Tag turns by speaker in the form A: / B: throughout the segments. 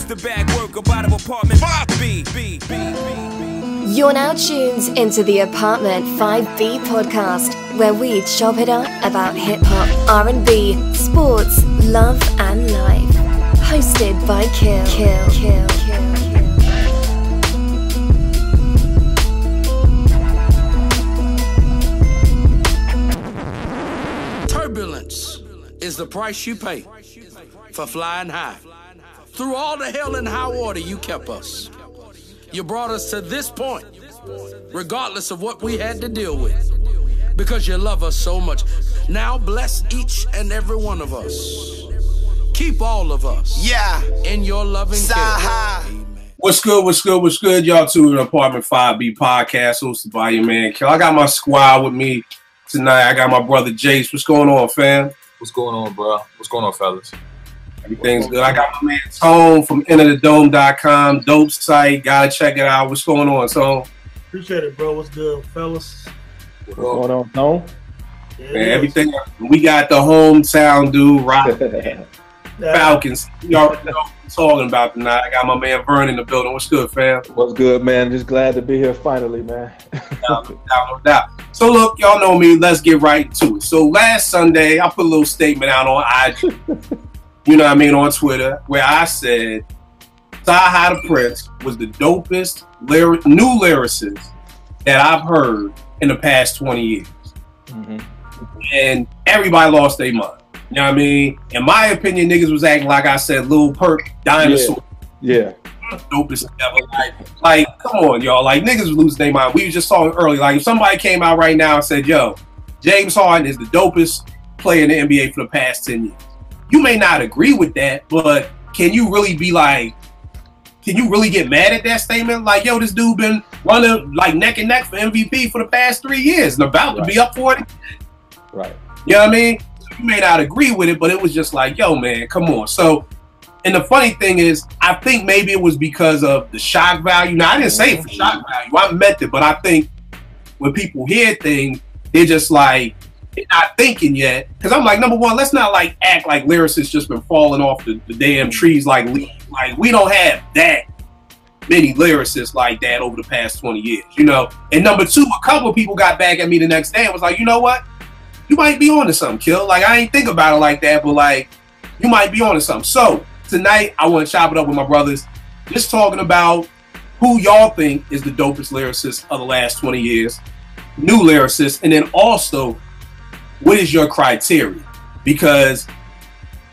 A: It's the bag work about of apartment 5B.
B: You're now tuned into the Apartment 5B podcast, where we chop it up about hip-hop, R&B, sports, love and life. Hosted by Kill.
C: Turbulence is the price you pay for flying high. Through all the hell and high water, you kept us. You brought us to this point, regardless of what we had to deal with, because you love us so much. Now bless each and every one of us. Keep all of us in your loving care.
D: What's good, y'all? To the Apartment 5B podcast, hosted by your man Kill. I got my squad with me tonight. I got my brother Jace. What's going on, fam?
E: What's going on, bro? What's going on, fellas?
D: Everything's good. I got my man Tone from InnerTheDome.com. Dope site. Gotta check it out. What's going on, Tone?
F: Appreciate it, bro. What's good, fellas?
E: What's going on, Tone?
D: Man, everything. We got the hometown dude, Rock Falcons. You already know what I'm talking about tonight. I got my man Vern in the building. What's good, fam?
E: What's good, man? Just glad to be here finally, man.
D: No doubt. So look, y'all know me. Let's get right into it. So last Sunday, I put a little statement out on IG. You know what I mean, on Twitter, where I said Cyhi the Prince was the dopest new lyricist that I've heard in the past 20 years. Mm-hmm. And everybody lost their mind. You know what I mean? In my opinion, niggas was acting like I said, Lil Perk dinosaur.
E: Yeah.
D: Dopest ever. Like, come on, y'all. Like, niggas was losing their mind. We was just talking early. Like, if somebody came out right now and said, yo, James Harden is the dopest player in the NBA for the past 10 years. You may not agree with that, but can you really get mad at that statement? Like, yo, this dude been running like neck and neck for MVP for the past 3 years and about to be up for it.
E: Right.
D: You know what I mean? You may not agree with it, but it was just like, yo, man, come on. So, and the funny thing is, I think maybe it was because of the shock value. Now, I didn't say it for shock value. I meant it, but I think when people hear things, they're just like, they're not thinking yet. Because I'm like, number one, let's not like act like lyricists just been falling off the damn trees like leaves. Like, we don't have that many lyricists like that over the past 20 years, you know? And number two, a couple of people got back at me the next day and was like, you know what? You might be onto something, Kill. Like, I ain't think about it like that, but like, you might be onto something. So tonight, I want to chop it up with my brothers, just talking about who y'all think is the dopest lyricist of the last 20 years, new lyricists, and then also, what is your criteria? Because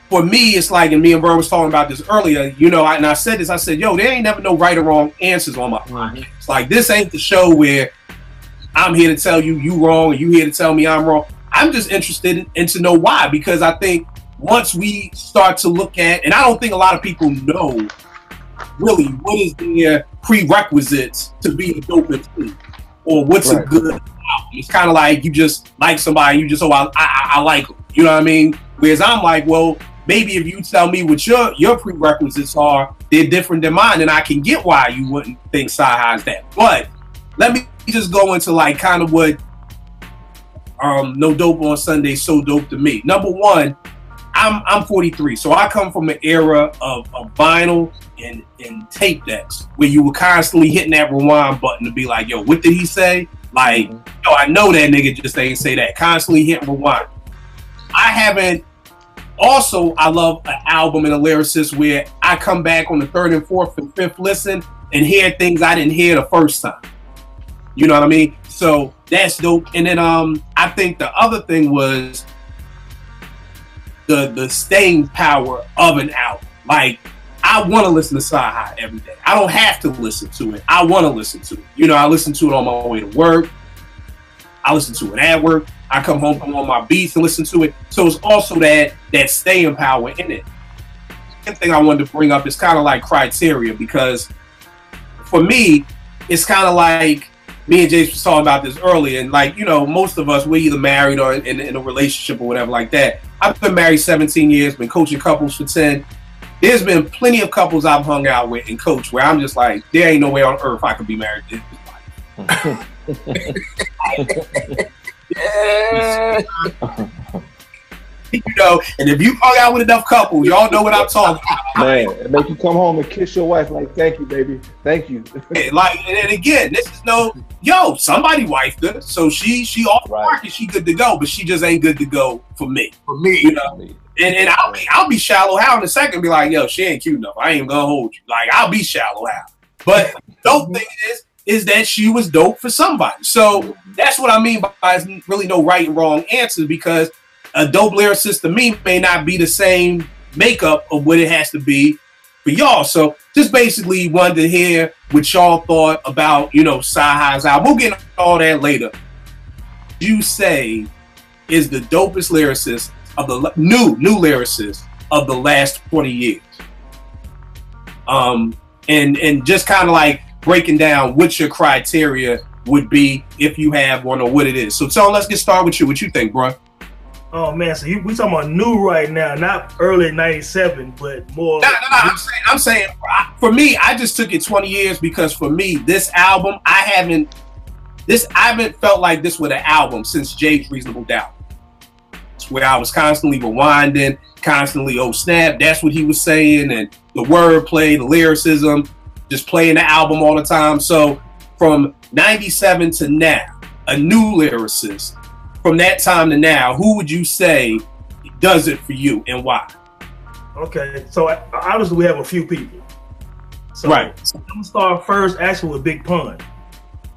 D: for me, it's like, and me and Bern was talking about this earlier, you know, and I said this, I said, yo, there ain't never no right or wrong answers on my podcast. Like, this ain't the show where I'm here to tell you you wrong and you here to tell me I'm wrong. I'm just interested in to know why, because I think once we start to look at, and I don't think a lot of people know really what is their prerequisites to be a dopest or what's a good album. It's kind of like you just like somebody, you just, I like them. You know what I mean? Whereas I'm like, well, maybe if you tell me what your prerequisites are, they're different than mine, and I can get why you wouldn't think Cyhi's that. But let me just go into like kind of what No Dope on Sunday so dope to me. Number one, I'm 43, so I come from an era of vinyl and tape decks where you were constantly hitting that rewind button to be like, yo, what did he say? Like, yo, I know that nigga just ain't say that. Constantly hitting rewind. I love an album and a lyricist where I come back on the third and fourth and fifth listen and hear things I didn't hear the first time. You know what I mean? So that's dope. And then I think the other thing was the staying power of an album. Like, I want to listen to Cyhi every day. I don't have to listen to it. I want to listen to it. You know, I listen to it on my way to work. I listen to it at work. I come home, I'm on my beats and listen to it. So it's also that staying power in it. The thing I wanted to bring up is kind of like criteria, because for me, it's kind of like, me and Jace was talking about this earlier, and like, you know, most of us, we're either married or in a relationship or whatever like that. I've been married 17 years, been coaching couples for 10. There's been plenty of couples I've hung out with and coached where I'm just like, there ain't no way on earth I could be married to this. You know, and if you hung out with enough couples, y'all know what I'm talking about.
E: Man, it make you come home and kiss your wife like, thank you, baby. Thank you.
D: Like, and again, this is somebody wifed her, so she off the market, she good to go, but she just ain't good to go for me. You know? And I'll be shallow how in a second, be like, yo, she ain't cute enough. I ain't gonna hold you. Like, I'll be shallow how. But the dope thing is that she was dope for somebody. So that's what I mean by really no right and wrong answers, because a dope lyricist to me may not be the same makeup of what it has to be for y'all. So just basically wanted to hear what y'all thought about, Cyhi's album. We'll get into all that later. You say is the dopest lyricist of the new lyricist of the last 20 years. And just kind of like breaking down what your criteria would be if you have one, or what it is. So Tone, let's get started with you. What you think, bro?
F: Oh man, so we talking about new right now, not early '97, but more. No.
D: I'm saying, for me, I just took it 20 years because for me, this album, I haven't felt like this with an album since Jay's Reasonable Doubt. It's where I was constantly rewinding, constantly, oh snap, that's what he was saying, and the wordplay, the lyricism, just playing the album all the time. So from '97 to now, a new lyricist. From that time to now, who would you say does it for you and why?
F: Okay, so obviously we have a few people. So
D: right.
F: I'm gonna start first actually with Big Pun.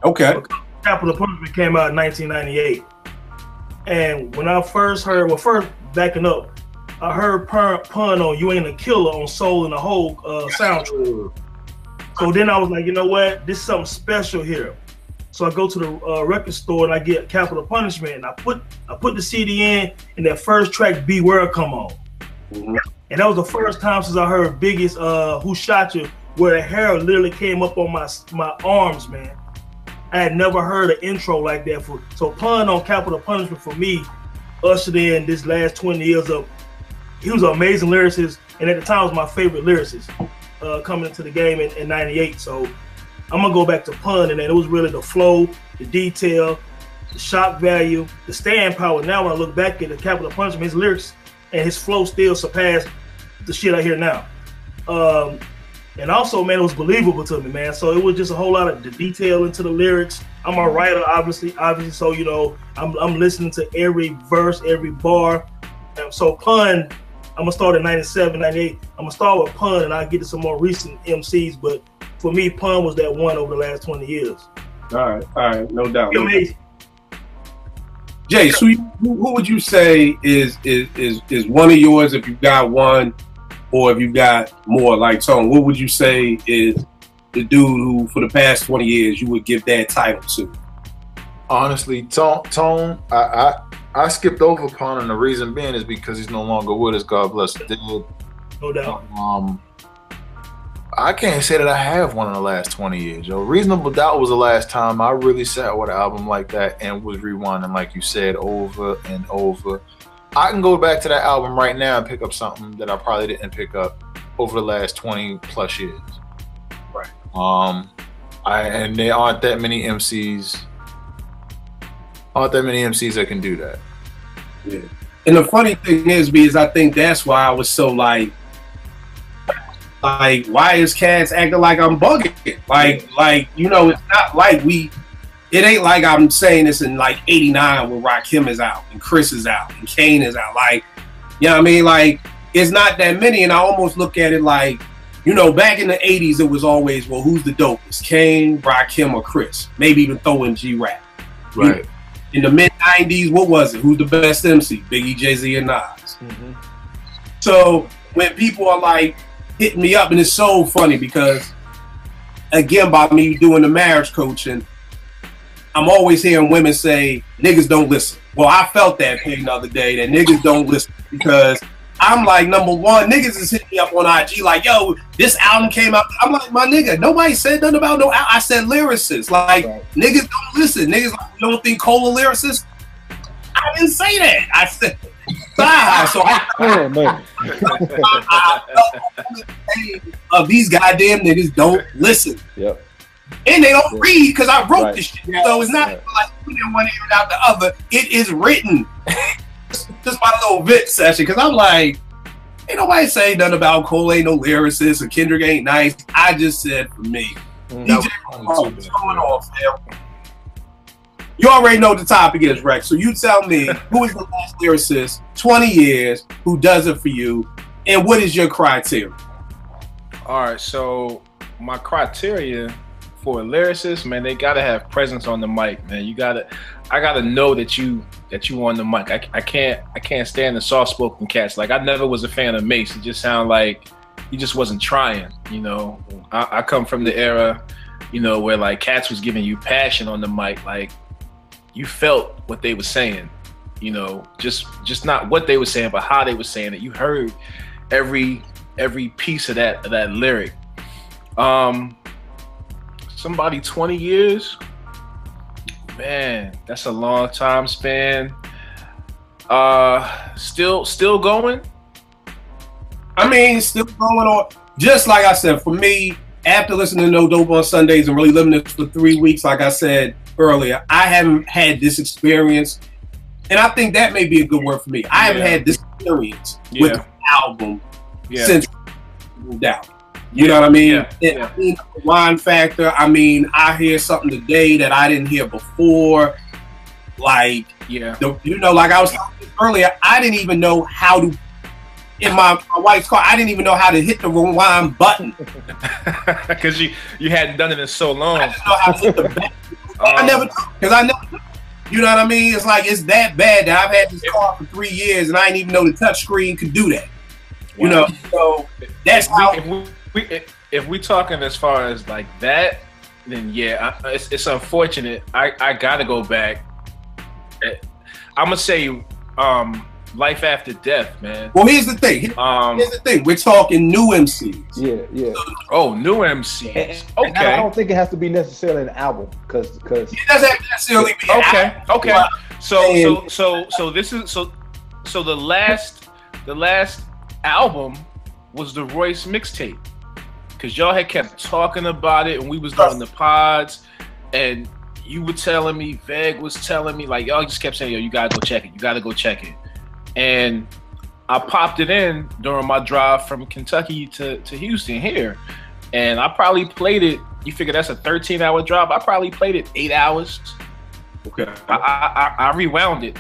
D: Okay.
F: Capital Punishment came out in 1998. And when I first heard, backing up, I heard Pun on You Ain't a Killer on Soul in the Hole soundtrack. So then I was like, you know what? This is something special here. So I go to the record store and I get Capital Punishment, and I put the CD in, and that first track, Beware, come on. Mm-hmm. And that was the first time since I heard Biggie's Who Shot You, where the hair literally came up on my arms, man. I had never heard an intro like that. So Pun on Capital Punishment for me ushered in this last 20 years of, he was an amazing lyricist, and at the time was my favorite lyricist coming into the game in '98. So I'm gonna go back to Pun, and then it was really the flow, the detail, the shock value, the staying power. Now when I look back at the Capital Punishment, his lyrics and his flow still surpass the shit I hear now. And also, man, it was believable to me, man. So it was just a whole lot of the detail into the lyrics. I'm a writer, obviously. So I'm listening to every verse, every bar. And so Pun, I'm gonna start in '97, '98. I'm gonna start with Pun, and I'll get to some more recent MCs, but for me, Pun was that one over the last 20 years.
D: All right, no doubt. Amazing. Jay, so who would you say is one of yours if you've got one, or if you've got more like Tone? What would you say is the dude who, for the past 20 years, you would give that title to?
E: Honestly, Tone, I skipped over Pun, and the reason being is because he's no longer with us. God bless him.
F: No doubt.
E: I can't say that I have one in the last 20 years, yo. Reasonable Doubt was the last time I really sat with an album like that and was rewinding, like you said, over and over. I can go back to that album right now and pick up something that I probably didn't pick up over the last 20 plus years.
D: Right.
E: And there aren't that many MCs that can do that.
D: Yeah. And the funny thing is I think that's why I was so like, why is cats acting like I'm bugging? Like, it's not like it ain't like I'm saying this in like '89 when Rakim is out and Chris is out and Kane is out. Like, you know what I mean? Like, it's not that many. And I almost look at it like, back in the '80s, it was always, well, who's the dopest? Kane, Rakim, or Chris? Maybe even throw in G-Rap.
E: Right.
D: In the mid-90s, what was it? Who's the best MC? Biggie, Jay-Z, and Nas. Mm-hmm. So when people are like, hitting me up, and it's so funny because, again, by me doing the marriage coaching, I'm always hearing women say niggas don't listen. Well, I felt that pain the other day, that niggas don't listen, because I'm like, number one, niggas is hitting me up on IG like, yo, this album came out. I'm like, my nigga, nobody said nothing about no album. I said lyricist. Like, niggas don't listen. Niggas like, you don't think Cole a lyricist? I didn't say that. I said Cyhi. So of these goddamn niggas don't listen.
E: Yep.
D: And they don't read because I wrote this shit. So it's not like putting one ear out the other. It is written. Just my little Vic session, because I'm like, Ain't nobody say nothing about Cole ain't no lyricist or Kendrick ain't nice. I just said for me. DJ, what's going on, fam? You already know the topic is, Rex. So you tell me, who is the last lyricist, 20 years, who does it for you, and what is your criteria?
G: All right, so my criteria for a lyricist, man, they gotta have presence on the mic, man. I gotta know that you on the mic. I can't stand the soft spoken cats. Like, I never was a fan of Mace. It just sounded like he just wasn't trying. You know, I come from the era, you know, where like cats was giving you passion on the mic, like you felt what they were saying. You know, just not what they were saying, but how they were saying it. You heard every piece of that lyric. Somebody 20 years, man, that's a long time span. Still going?
D: I mean, still going on. Just like I said, for me, after listening to No Dope on Sundays and really living this for 3 weeks, like I said earlier, I haven't had this experience, and I think that may be a good word for me. I haven't had this experience with the album since Doubt. You know what I mean? I mean, the wine factor. I mean, I hear something today that I didn't hear before. Like, you know, like I was talking earlier, I didn't even know how to, in my wife's car, I didn't even know how to hit the rewind button.
G: Because you hadn't done it in so long.
D: I didn't know how to hit the back. I never, you know what I mean? It's like, it's that bad that I've had this car for 3 years and I didn't even know the touch screen could do that. You know, so that's how.
G: If we talking as far as like that, then it's unfortunate. I gotta go back. I'm gonna say Life After Death, man.
D: Well, here's the thing. We're talking new MCs.
H: Yeah.
G: Oh, new MCs. Okay.
H: And I don't think it has to be necessarily an album, because
D: it doesn't necessarily be.
G: Okay. So this is so the last album was the Royce mixtape. Because y'all had kept talking about it and we was doing the pods, and you were telling me, Veg was telling me, like, y'all just kept saying, yo, you gotta go check it. And I popped it in during my drive from Kentucky to Houston here, and I probably played it. You figure that's a 13-hour drive. I probably played it 8 hours.
D: Okay.
G: I rewound it.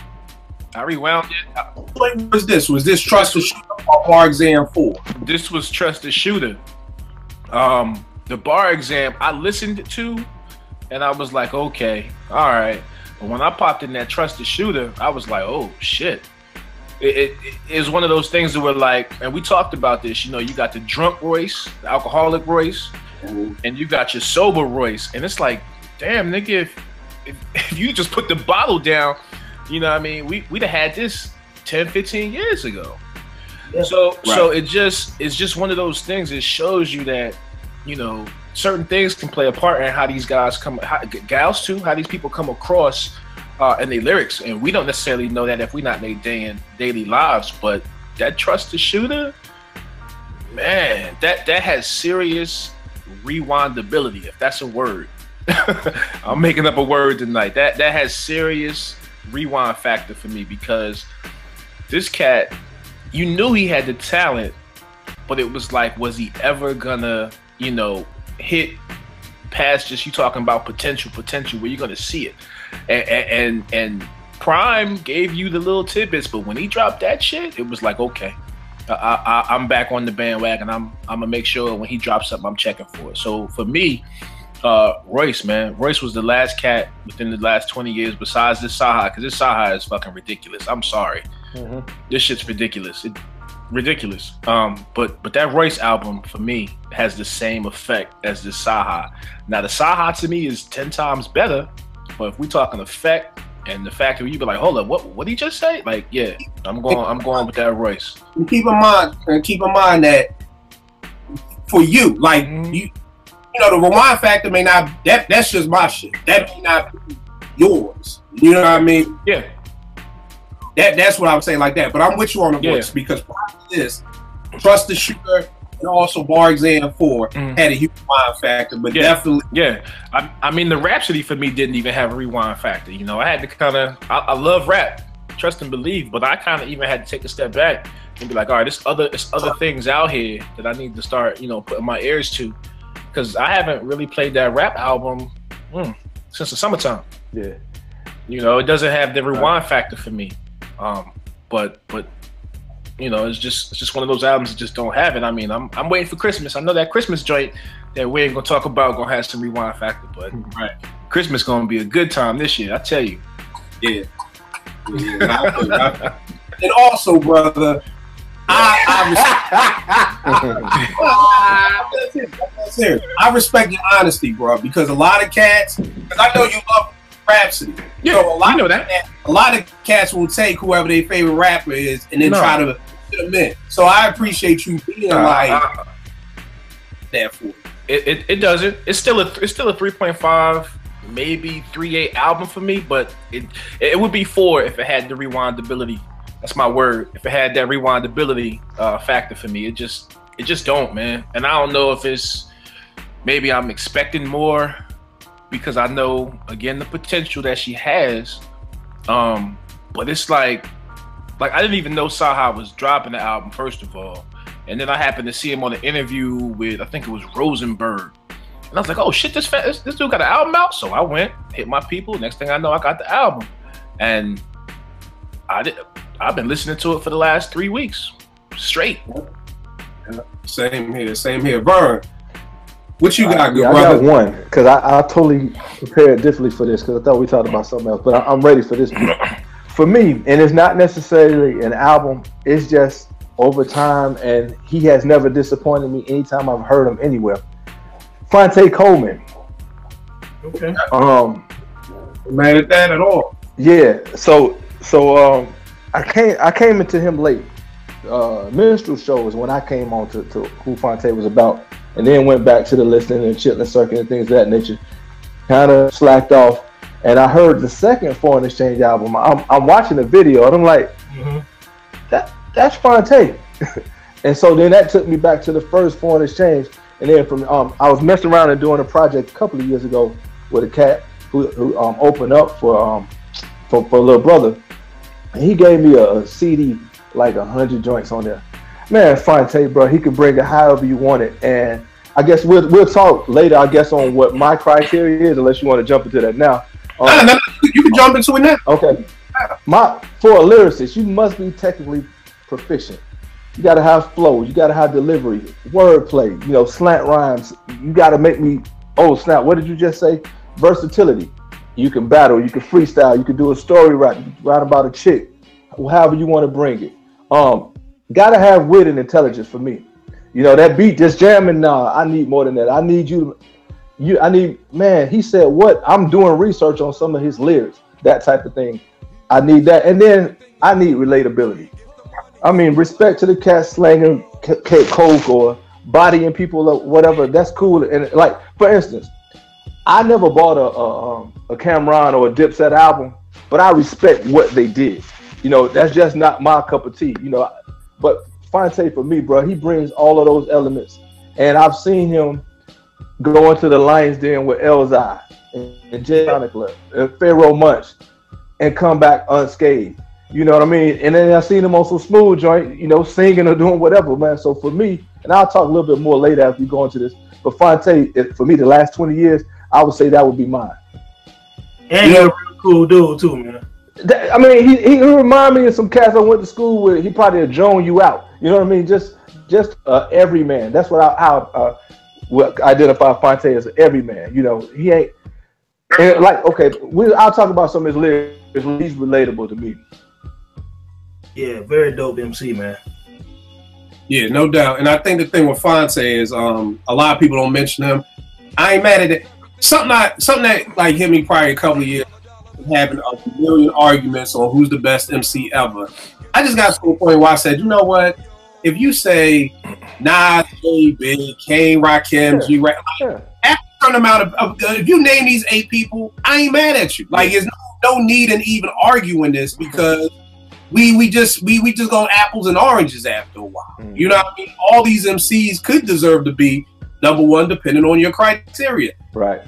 D: What was this? Was this Trust the Shooter or Bar Exam 4?
G: This was Trust the Shooter. The Bar Exam I listened to, and I was like, okay, all right. But when I popped in that Trust the Shooter, I was like, oh shit. It is one of those things that were like, and we talked about this, you know, you got the drunk Royce, the alcoholic Royce, and you got your sober Royce, and it's like, damn, nigga, if you just put the bottle down, you know what I mean, we'd have had this 10, 15 years ago. So it's just one of those things. It shows you that, you know, certain things can play a part in how these guys how these people come across in their lyrics, and we don't necessarily know that if we're not in their daily lives. But that Trust the Shooter, man, that has serious rewindability, if that's a word. I'm making up a word tonight. That has serious rewind factor for me, because this cat, you knew he had the talent, but it was like, was he ever gonna, you know, hit past just you talking about potential where you're gonna see it? And Prime gave you the little tidbits, but when he dropped that shit, it was like, okay, I'm back on the bandwagon. I'm gonna make sure when he drops something, I'm checking for it. So for me, Royce, man, Royce was the last cat within the last 20 years besides this Cyhi, because this Cyhi is fucking ridiculous. I'm sorry. This shit's ridiculous. Ridiculous. But that Royce album for me has the same effect as the Cyhi. Now the Cyhi to me is 10 times better, but if we talking effect and the fact that you be like, hold up, what did he just say? Like, yeah, I'm going with that Royce.
D: And keep in mind that for you, like you know, the rewind factor may not, that's just my shit. That may not be yours. You know what I mean?
G: Yeah.
D: That's what I would say like that. But I'm with you on the voice, because prior to this, Trust the Shooter and also Bar Exam 4 had a huge rewind factor, but definitely.
G: Yeah. I mean, the Rhapsody for me didn't even have a rewind factor. You know, I had to kind of, I love rap, trust and believe, but I kind of even had to take a step back and be like, all right, there's other things out here that I need to start, putting my ears to, because I haven't really played that rap album since the summertime.
H: Yeah.
G: It doesn't have the rewind factor for me. But it's just one of those albums that just don't have it. I mean, I'm waiting for Christmas. I know that Christmas joint that we ain't gonna talk about gonna have some rewind factor, but Christmas gonna be a good time this year, I tell you.
D: Yeah. And also, brother, I respect your honesty, bro, because a lot of cats, because I know you love Rhapsody.
G: Yeah,
D: so
G: I know that.
D: A lot of cats will take whoever their favorite rapper is and then try to fit them in. So I appreciate you being that for it.
G: It doesn't. It's still a 3.5, maybe 3.8 album for me, but it would be 4 if it had the rewindability. That's my word. If it had that rewindability factor for me, it just don't, man. And I don't know if it's maybe I'm expecting more because I know again the potential that she has. But it's like I didn't even know Cyhi was dropping the album, first of all. And then I happened to see him on an interview with, I think it was Rosenberg. And I was like, oh shit, this dude got an album out? So I went, hit my people. Next thing I know, I got the album. And I've been listening to it for the last 3 weeks. Straight.
D: Same here. Vern, what you got, good
H: I
D: brother?
H: got one, because I totally prepared differently for this, because I thought we talked about something else, but I'm ready for this. For me, and it's not necessarily an album, it's just over time, and he has never disappointed me anytime I've heard him anywhere. Fonte Coleman.
F: Okay.
D: Mad at that at all.
H: Yeah, so I came into him late. Minstrel Show is when I came on to who Fonte was about, and then went back to the listening and chitlin circuit and things of that nature. Kind of slacked off, and I heard the second Foreign Exchange album. I'm watching the video, and I'm like, that's Fonte. And so then that took me back to the first Foreign Exchange, and then from I was messing around and doing a project a couple of years ago with a cat who opened up for Little Brother, and he gave me a CD, like 100 joints on there. Man, Fonte, bro, he could bring it however you want it. And I guess we'll talk later, I guess, on what my criteria is, unless you want to jump into that now.
D: No, you can jump into it now.
H: Okay. For a lyricist, you must be technically proficient. You got to have flow. You got to have delivery, wordplay, slant rhymes. You got to make me, oh, snap, what did you just say? Versatility. You can battle. You can freestyle. You can do a story rap. You can write about a chick, however you want to bring it. Gotta have wit and intelligence for me. That beat just jamming. Nah, I need more than that. I need man, he said what? I'm doing research on some of his lyrics, that type of thing. I need that. And then I need relatability. I mean, respect to the cat slanging coke or bodying people or whatever. That's cool. And like, for instance, I never bought a Cameron or a Dipset album, but I respect what they did. That's just not my cup of tea. But Fonte, for me, bro, he brings all of those elements. And I've seen him go into the Lions Den with Elzai and Jay Chronicler and Pharaoh Munch and come back unscathed. You know what I mean? And then I've seen him on some smooth joint, singing or doing whatever, man. So for me, and I'll talk a little bit more later as we go into this, but Fonte, for me, the last 20 years, I would say that would be mine.
F: And you're a real cool dude, too, man.
H: I mean, he remind me of some cats I went to school with. He probably would drone you out. You know what I mean? Just every man. That's what I identify Fonte as, an every man. He ain't okay. I'll talk about some of his lyrics. He's relatable to me.
F: Yeah, very dope MC, man.
D: Yeah, no doubt. And I think the thing with Fonte is a lot of people don't mention him. I ain't mad at it. Something that like hit me probably a couple of years, having a million arguments on who's the best MC ever. I just got to a point where I said, you know what? If you say Nas, J, Big, Kane, Rakim, G, after a certain amount of if you name these 8 people, I ain't mad at you. Like, there's no need in even arguing this because we just go apples and oranges after a while. You know what I mean? All these MCs could deserve to be number one depending on your criteria.
H: Right.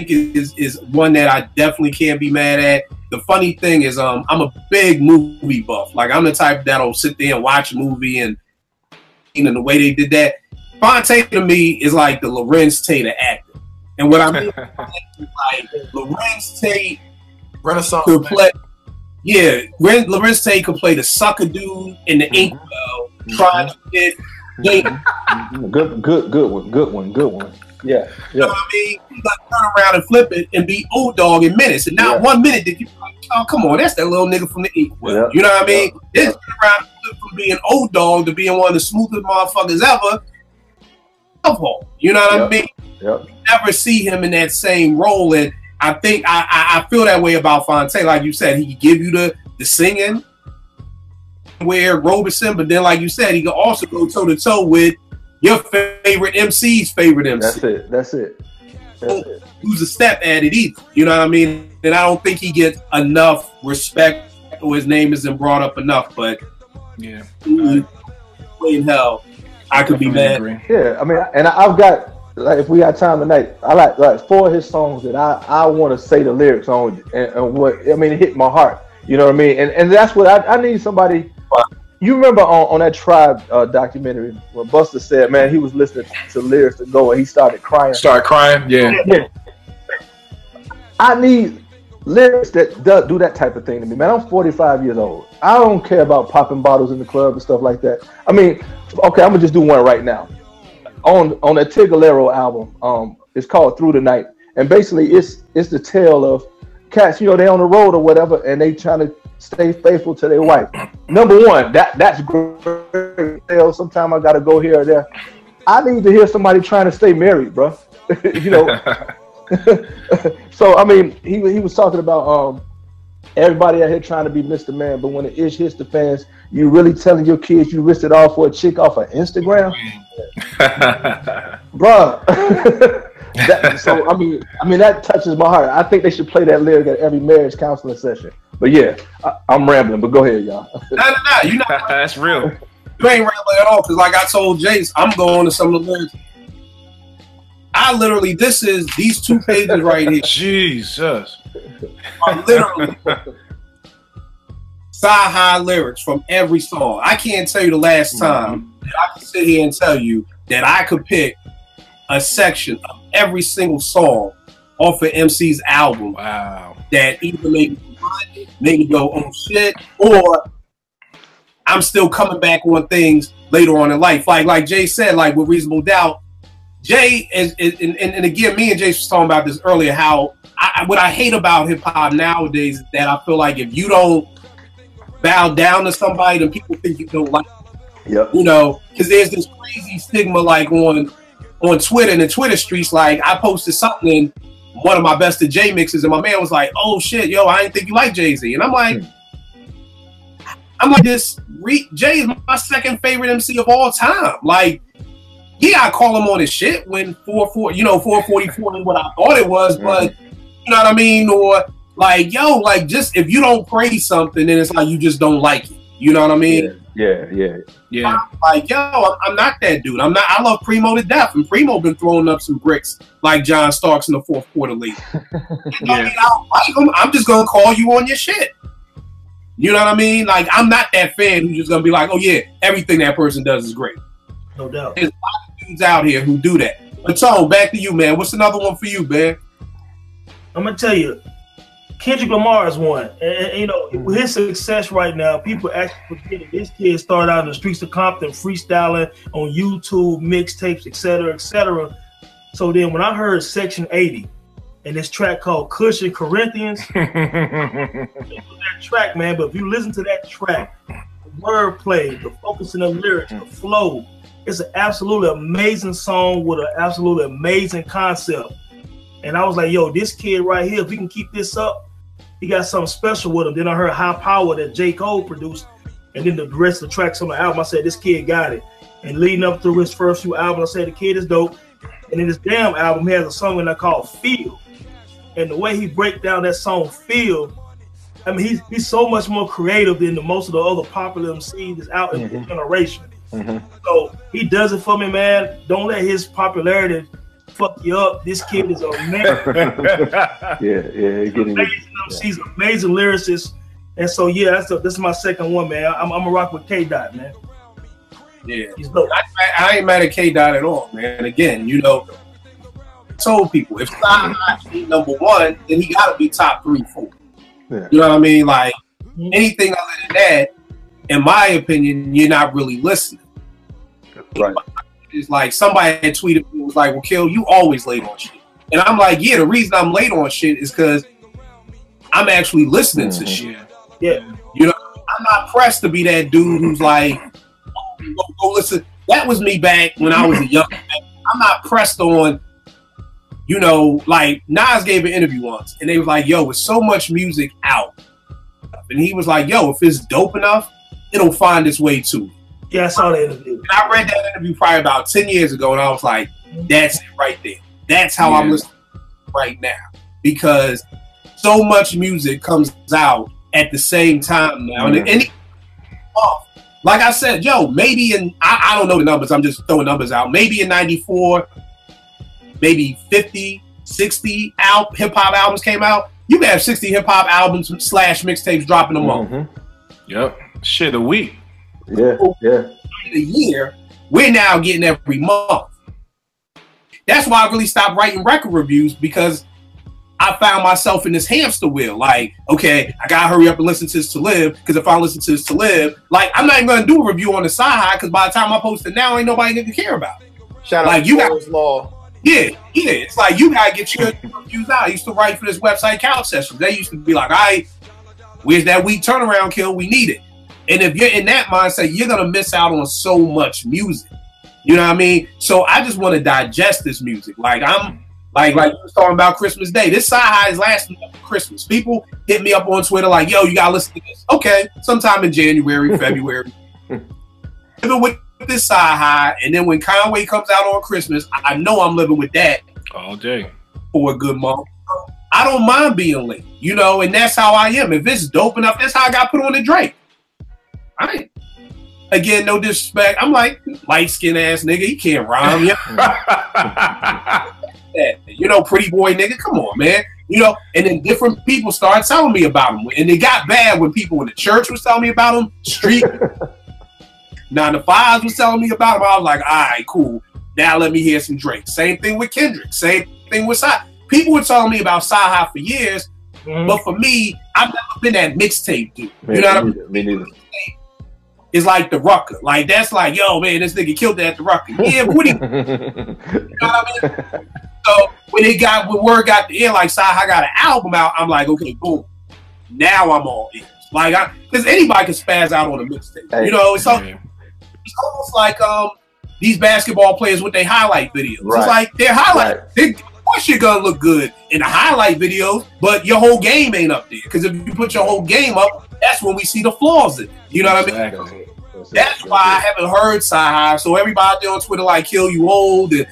D: Is one that I definitely can't be mad at the funny thing is, I'm a big movie buff. Like, I'm the type that'll sit there and watch a movie, and the way they did that, Fonte to me is like the Lorenz Tate of acting. And what I mean is like Lorenz Tate
E: Renaissance
D: could play. Yeah, Lorenz Tate could play the sucker dude in the Inkwell, trying to get.
H: Good one. Yeah.
D: You know what I mean? You got to turn around and flip it and be old dog in minutes. And not 1 minute did you like, oh, come on, that's that little nigga from the Inkwell.
H: Yeah.
D: You know what I mean? This turn around and flip from being old dog to being one of the smoothest motherfuckers ever. You know what I mean?
H: Yep.
D: You never see him in that same role, and I think I feel that way about Fonte. Like you said, he can give you the singing where Robeson, but then like you said, he can also go toe to toe with your favorite MC's favorite MC.
H: That's it.
D: Who's a step at it either. You know what I mean? And I don't think he gets enough respect, or his name isn't brought up enough. But
G: yeah,
D: in hell, I could be mad.
H: Yeah, I mean, and I've got, like, if we got time tonight, I like 4 of his songs that I want to say the lyrics on, and what I mean, it hit my heart. You know what I mean? And that's what I need somebody. You remember on that Tribe documentary when Busta said, man, he was listening to lyrics to go and he started crying.
G: Yeah.
H: I need lyrics that do that type of thing to me, man. I'm 45 years old. I don't care about popping bottles in the club and stuff like that. I mean, okay, I'm gonna just do one right now. On that Tigolero album, it's called Through the Night, and basically it's the tale of cats. You know, they on the road or whatever, and they trying to stay faithful to their wife. Number one, that's great. Sometimes I gotta go here or there. I need to hear somebody trying to stay married, bro. You know. So I mean, he was talking about everybody out here trying to be Mr. Man, but when the ish hits the fans, you really telling your kids you risked it all for a chick off of Instagram, bruh. So I mean that touches my heart. I think they should play that lyric at every marriage counseling session. But yeah, I'm rambling. But go ahead, y'all.
D: No, you not.
G: That's real.
D: You ain't rambling at all, because like I told Jace, I'm going to some of the lyrics. I literally, these 2 pages right here.
G: Jesus.
D: Are literally Cyhi lyrics from every song. I can't tell you the last time that I can sit here and tell you that I could pick a section of every single song off of MC's album.
G: Wow.
D: That either made me go, oh shit, or I'm still coming back on things later on in life. Like Jay said, like with Reasonable Doubt, Jay is and again, me and Jay was talking about this earlier, how what I hate about hip hop nowadays is that I feel like if you don't bow down to somebody, then people think you don't like them.
H: Yep.
D: You know, because there's this crazy stigma like on Twitter and the Twitter streets. Like I posted something in one of my Best of Jay mixes, and my man was like, "Oh shit, yo, I didn't think you like Jay-Z," and I'm like, this Jay is my second favorite MC of all time. Like, yeah, I call him on his shit when 444 is what I thought it was, but you know what I mean? Or like, yo, like just if you don't praise something, then it's like you just don't like it. You know what I mean?
H: Yeah.
D: I'm like, yo, I'm not that dude. I'm not. I love Primo to death, and Primo been throwing up some bricks like John Starks in the 4th quarter league. You know what I mean? I don't like him. I'm just gonna call you on your shit. You know what I mean? Like, I'm not that fan who's just gonna be like, oh yeah, everything that person does is great.
F: No doubt.
D: There's a lot of dudes out here who do that. But Tone, back to you, man. What's another one for you, man?
F: I'm gonna tell you, Kendrick Lamar is one. And you know, with his success right now, people actually forget this kid started out in the streets of Compton freestyling on YouTube, mixtapes, etc., etc. So then when I heard Section 80 and this track called Cushion Corinthians, that track, man, but if you listen to that track, the wordplay, the focus in the lyrics, the flow, it's an absolutely amazing song with an absolutely amazing concept. And I was like, yo, this kid right here, if we can keep this up, he got something special with him. Then I heard High Power that J. Cole produced, and then the rest of the tracks on the album, I said, this kid got it. And leading up through his first few albums, I said, the kid is dope. And in this damn album, he has a song in there called Feel. And the way he break down that song, Feel, I mean, he's so much more creative than most of the other popular MCs that's out in this generation. So he does it for me, man. Don't let his popularity fuck you up. This kid is amazing. She's an amazing lyricist. And so, yeah, this is my second one, man. I'm going to rock with K-Dot, man.
D: Yeah.
F: He's dope.
D: I ain't mad at K-Dot at all, man. Again, you know, I told people, if Cyhi ain't number one, then he got to be top 3, 4. Yeah. You know what I mean? Like, anything other than that, in my opinion, you're not really listening.
H: Right.
D: It's like somebody had tweeted, was like, well, Kill, you always late on shit. And I'm like, yeah, the reason I'm late on shit is because I'm actually listening to shit.
F: Yeah.
D: You know, I'm not pressed to be that dude who's like, go listen. That was me back when I was a young man. I'm not pressed on, you know, like Nas gave an interview once and they was like, yo, with so much music out. And he was like, yo, if it's dope enough, it'll find its way to me.
F: Yeah, I saw that interview.
D: And I read that interview probably about 10 years ago and I was like, that's it right there. That's how I'm listening right now. Because so much music comes out at the same time now. And like I said, yo, maybe I don't know the numbers, I'm just throwing numbers out. Maybe in 94, maybe 50, 60 hip-hop albums came out. You can have 60 hip-hop albums / mixtapes dropping a month.
G: Yep. Shit, a week.
H: Yeah.
D: A year, we're now getting every month. That's why I really stopped writing record reviews, because I found myself in this hamster wheel. Like, okay, I gotta hurry up and listen to this to live, because if I listen to this to live, like, I'm not even gonna do a review on the Cyhi, because by the time I post it now, ain't nobody gonna care about it.
E: Shout
D: like,
E: out
D: you
E: to
D: got
E: Law.
D: Yeah. It's like you gotta get your reviews out. I used to write for this website, Couch Sessions. They used to be like, all right, where's that week turnaround, Kill? We need it. And if you're in that mindset, you're gonna miss out on so much music. You know what I mean? So I just want to digest this music. Like I'm like you was talking about Christmas Day. This Cyhi is lasting up for Christmas. People hit me up on Twitter like, yo, you gotta listen to this. Okay, sometime in January, February. Living with this Cyhi, and then when Conway comes out on Christmas, I know I'm living with that
G: all day
D: for a good month. I don't mind being late, you know, and that's how I am. If it's dope enough, that's how I got put on the Drake. Again, no disrespect. I'm like, light skinned ass nigga, he can't rhyme. You know, pretty boy nigga, come on, man. You know, and then different people started telling me about him. And it got bad when people in the church was telling me about him. Street 9 to 5s was telling me about him. I was like, all right, cool. Now let me hear some Drake. Same thing with Kendrick. Same thing with Cyhi. People were telling me about Cyhi for years, but for me, I've never been that mixtape dude. You know what I mean? Me neither. It's like the Rucker. Like, that's like, yo, man, this nigga killed it at the Rucker. Yeah, but what you know what I mean? So when word got the air, like Cyhi got an album out, I'm like, okay, boom. Now I'm all in. Like, because anybody can spaz out on a mixtape. You know, it's almost like these basketball players with their highlight videos. Right. It's like their highlight. Right. Of course you're gonna look good in the highlight videos, but your whole game ain't up there. Because if you put your whole game up, that's when we see the flaws in it. You know what I mean? That's why I haven't heard Cyhi. So everybody there on Twitter like, Kill, you old, and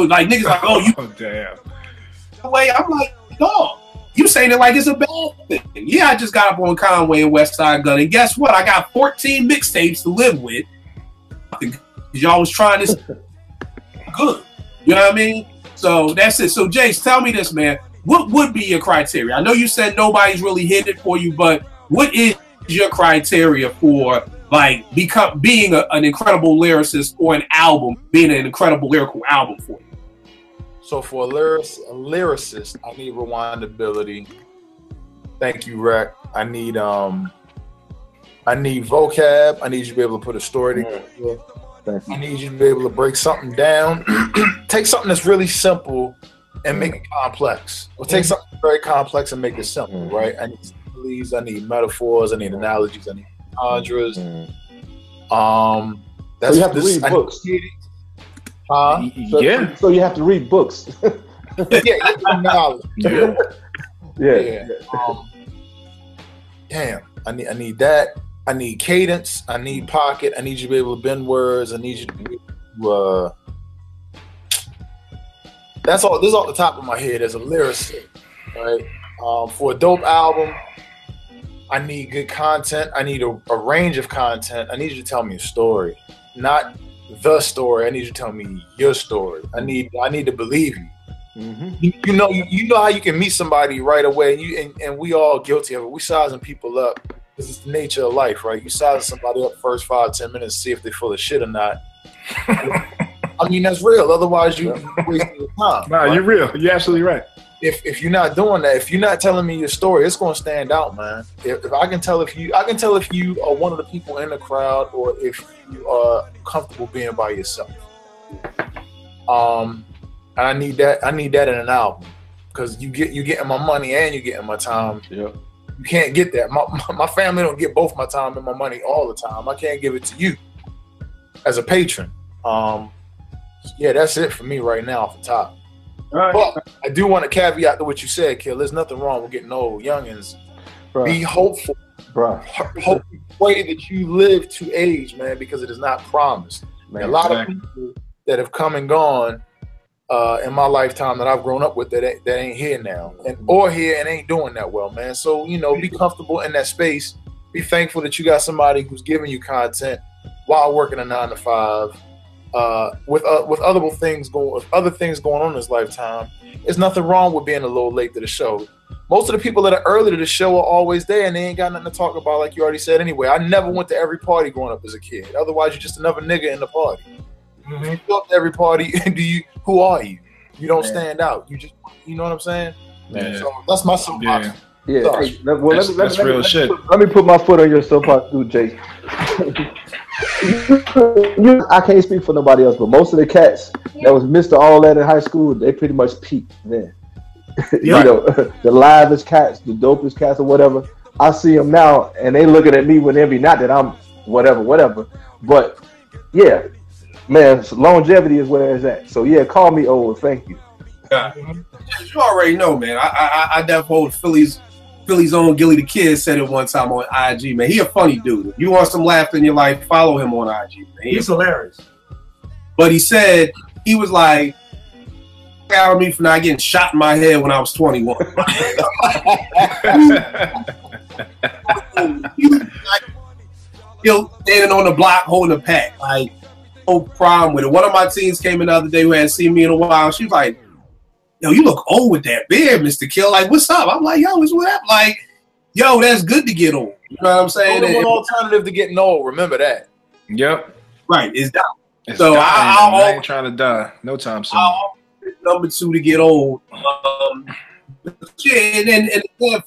D: like niggas like, you
G: damn.
D: The way I'm like, dog, you saying it like it's a bad thing. Yeah, I just got up on Conway and West Side Gun, and guess what? I got 14 mixtapes to live with. Because y'all was trying this good. You know what I mean? So that's it. So Jace, tell me this, man. What would be your criteria? I know you said nobody's really hit it for you, but what is your criteria for like being an incredible lyricist, or an album being an incredible lyrical album for you?
E: So for a lyricist, I need rewindability. Thank you, Rec. I need vocab. I need you to be able to put a story together. I need you to be able to break something down. Take something that's really simple and make it complex. Or take something very complex and make it simple, right? I need similes, I need metaphors, I need analogies, I need entendres.
H: So you have to read books. So you have to read books.
E: Knowledge.
H: Yeah.
E: Damn, I need that. I need cadence. I need pocket. I need you to be able to bend words. I need you to be able to, that's all. This is off the top of my head as a lyricist, right? For a dope album, I need good content. I need a range of content. I need you to tell me a story, not the story. I need you to tell me your story. I need to believe you. You know how you can meet somebody right away, and we all guilty of it. We sizing people up because it's the nature of life, right? You size somebody up first 5-10 minutes, see if they're full of shit or not. I mean, that's real. Otherwise, you wasting your time.
G: Nah, right? You're real. You're absolutely right.
E: If you're not doing that, if you're not telling me your story, it's gonna stand out, man. If I can tell if you are one of the people in the crowd, or if you are comfortable being by yourself. And I need that in an album, because you're getting my money and you're getting my time.
H: Yeah.
E: You can't get that. My family don't get both my time and my money all the time. I can't give it to you as a patron. Yeah, that's it for me right now off the top.
H: Right.
E: But I do want to caveat to what you said, Kill. There's nothing wrong with getting old. Youngins, be hopeful. Hope, pray that you live to age, man, because it is not promised. Man, a lot of people that have come and gone in my lifetime that I've grown up with that ain't here now, or here and ain't doing that well, man. So, be comfortable in that space. Be thankful that you got somebody who's giving you content while working a 9-to-5. With other things going on in his lifetime, there's nothing wrong with being a little late to the show. Most of the people that are early to the show are always there, and they ain't got nothing to talk about, like you already said. Anyway, I never went to every party growing up as a kid. Otherwise, you're just another nigga in the party. You go up to every party, who are you? You don't stand out. You just, you know what I'm saying?
G: Yeah.
E: So that's my soapbox.
H: Yeah. Hey,
G: that's real shit.
H: Let me put my foot on your soapbox, dude, Jay. I can't speak for nobody else, but most of the cats that was Mr. All That in high school, they pretty much peaked then. The livest cats, the dopest cats, or whatever. I see them now, and they looking at me with envy. Not that I'm whatever, but yeah, man, longevity is where it's at. So yeah, call me old. Thank you.
D: You already know, man. I definitely hold Philly's own Gilly the Kid said it one time on IG, man. He a funny dude. If you want some laughter in your life, follow him on IG, man.
F: He's hilarious.
D: But he said, he was like, out of me for not getting shot in my head when I was 21. He was like, standing on the block holding a pack. Like, no problem with it. One of my teens came in the other day who hadn't seen me in a while. She was like, yo, you look old with that beard, Mr. Kill. Like, what's up? I'm like, yo, what's up? Like, yo, that's good to get old. You know what I'm saying?
E: Only one alternative to getting old. Remember that.
G: Yep.
D: Right. It's down.
G: So I ain't trying to die. No time soon.
D: Number 2 to get old. And then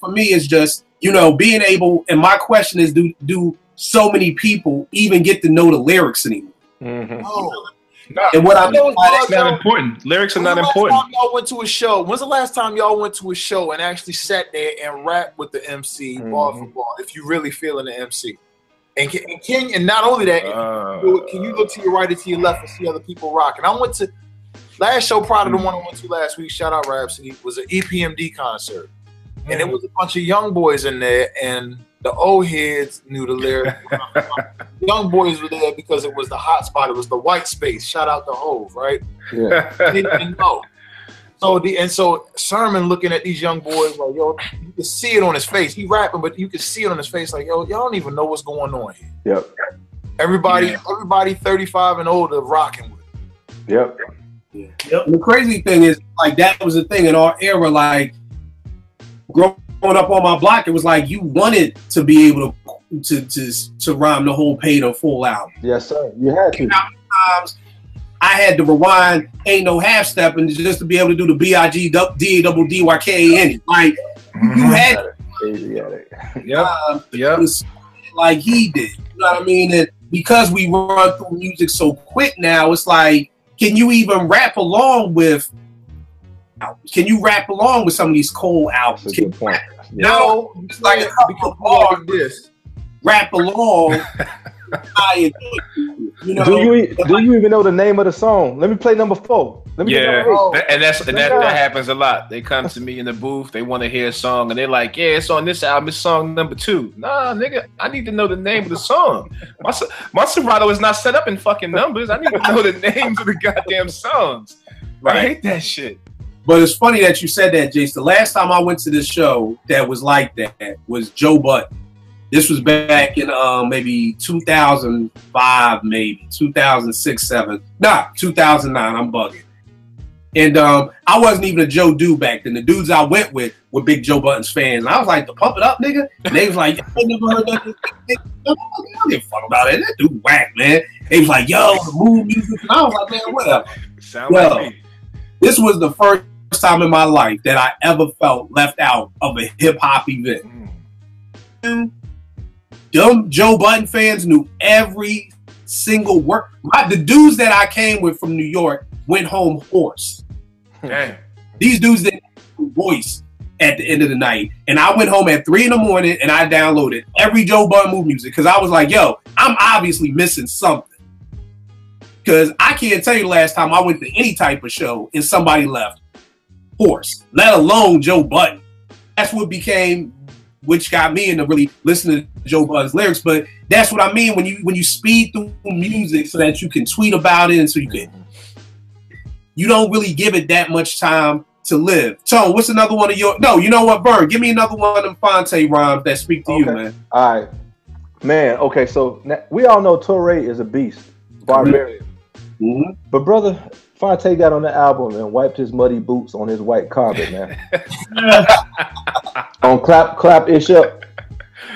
D: for me, it's just, being able, and my question is, do so many people even get to know the lyrics anymore?
E: Oh.
D: And what I
G: know is not important. Lyrics are not important.
E: Y'all went to a show. When's the last time y'all went to a show and actually sat there and rapped with the MC bar for bar? If you really feeling the MC, and not only that, can you look to your right or to your left and see other people rocking? I went to last show prior to the one I went to last week. Shout out Rhapsody. Was an EPMD concert, and it was a bunch of young boys in there, and the old heads knew the lyrics. Young boys were there because it was the hot spot. It was the white space. Shout out to Hove, right?
H: Yeah.
E: They didn't know. So Sermon looking at these young boys like, yo, you can see it on his face. He rapping, but you can see it on his face like, yo, y'all don't even know what's going on here.
H: Yep.
E: Everybody 35 and older rocking with it.
H: Yep.
D: Yep. The crazy thing is, like, that was the thing in our era, like, growing up on my block, it was like you wanted to be able to rhyme the whole paid in full album.
H: Yes, sir. You had to.
D: Times I had to rewind "Ain't No Half Stepping" just to be able to do the BIGDDYKAN. Like you had to, like he did. You know what I mean? And because we run through music so quick now, it's like, can you even rap along with? Can you rap along with some of these cold albums?
H: That's a good point.
D: No, it's like a couple of bars. This rap along. Do
H: you even know the name of the song? Let me play number 4.
G: And that happens a lot. They come to me in the booth, they want to hear a song, and they're like, "Yeah, it's on this album. It's song number 2." Nah, nigga, I need to know the name of the song. My Serato is not set up in fucking numbers. I need to know the names of the goddamn songs. Right. I hate that shit.
D: But it's funny that you said that, Jace. The last time I went to this show that was like that was Joe Budden. This was back in maybe 2005, maybe 2006, 7. Nah, 2009. I'm bugging. And I wasn't even a Joe dude back then. The dudes I went with were big Joe Buttons fans. And I was like, "The Pump It Up, nigga." And they was like, "I never heard that." I don't give a fuck about it. That dude whack, man. They was like, "Yo, the mood music." And I was like, "Man, whatever."
G: Sound like me.
D: This was the first time in my life that I ever felt left out of a hip hop event. Them Joe Budden fans knew every single word. The dudes that I came with from New York went home hoarse.
G: Damn.
D: These dudes didn't have a voice at the end of the night. And I went home at 3 in the morning and I downloaded every Joe Budden Move music because I was like, yo, I'm obviously missing something. Because I can't tell you the last time I went to any type of show and somebody left hoarse, let alone Joe Budden. That's what became, which got me into really listening to Joe Budden's lyrics. But that's what I mean when you speed through music so that you can tweet about it and so you don't really give it that much time to live. Tone, what's another one of your? No, you know what, Bird? Give me another one of them Fonte rhymes that speak to you, man.
H: All right, man. Okay, so we all know Touré is a beast, barbarian.
D: Mm-hmm.
H: But brother, Fonte got on the album and wiped his muddy boots on his white carpet, man. On clap ish up.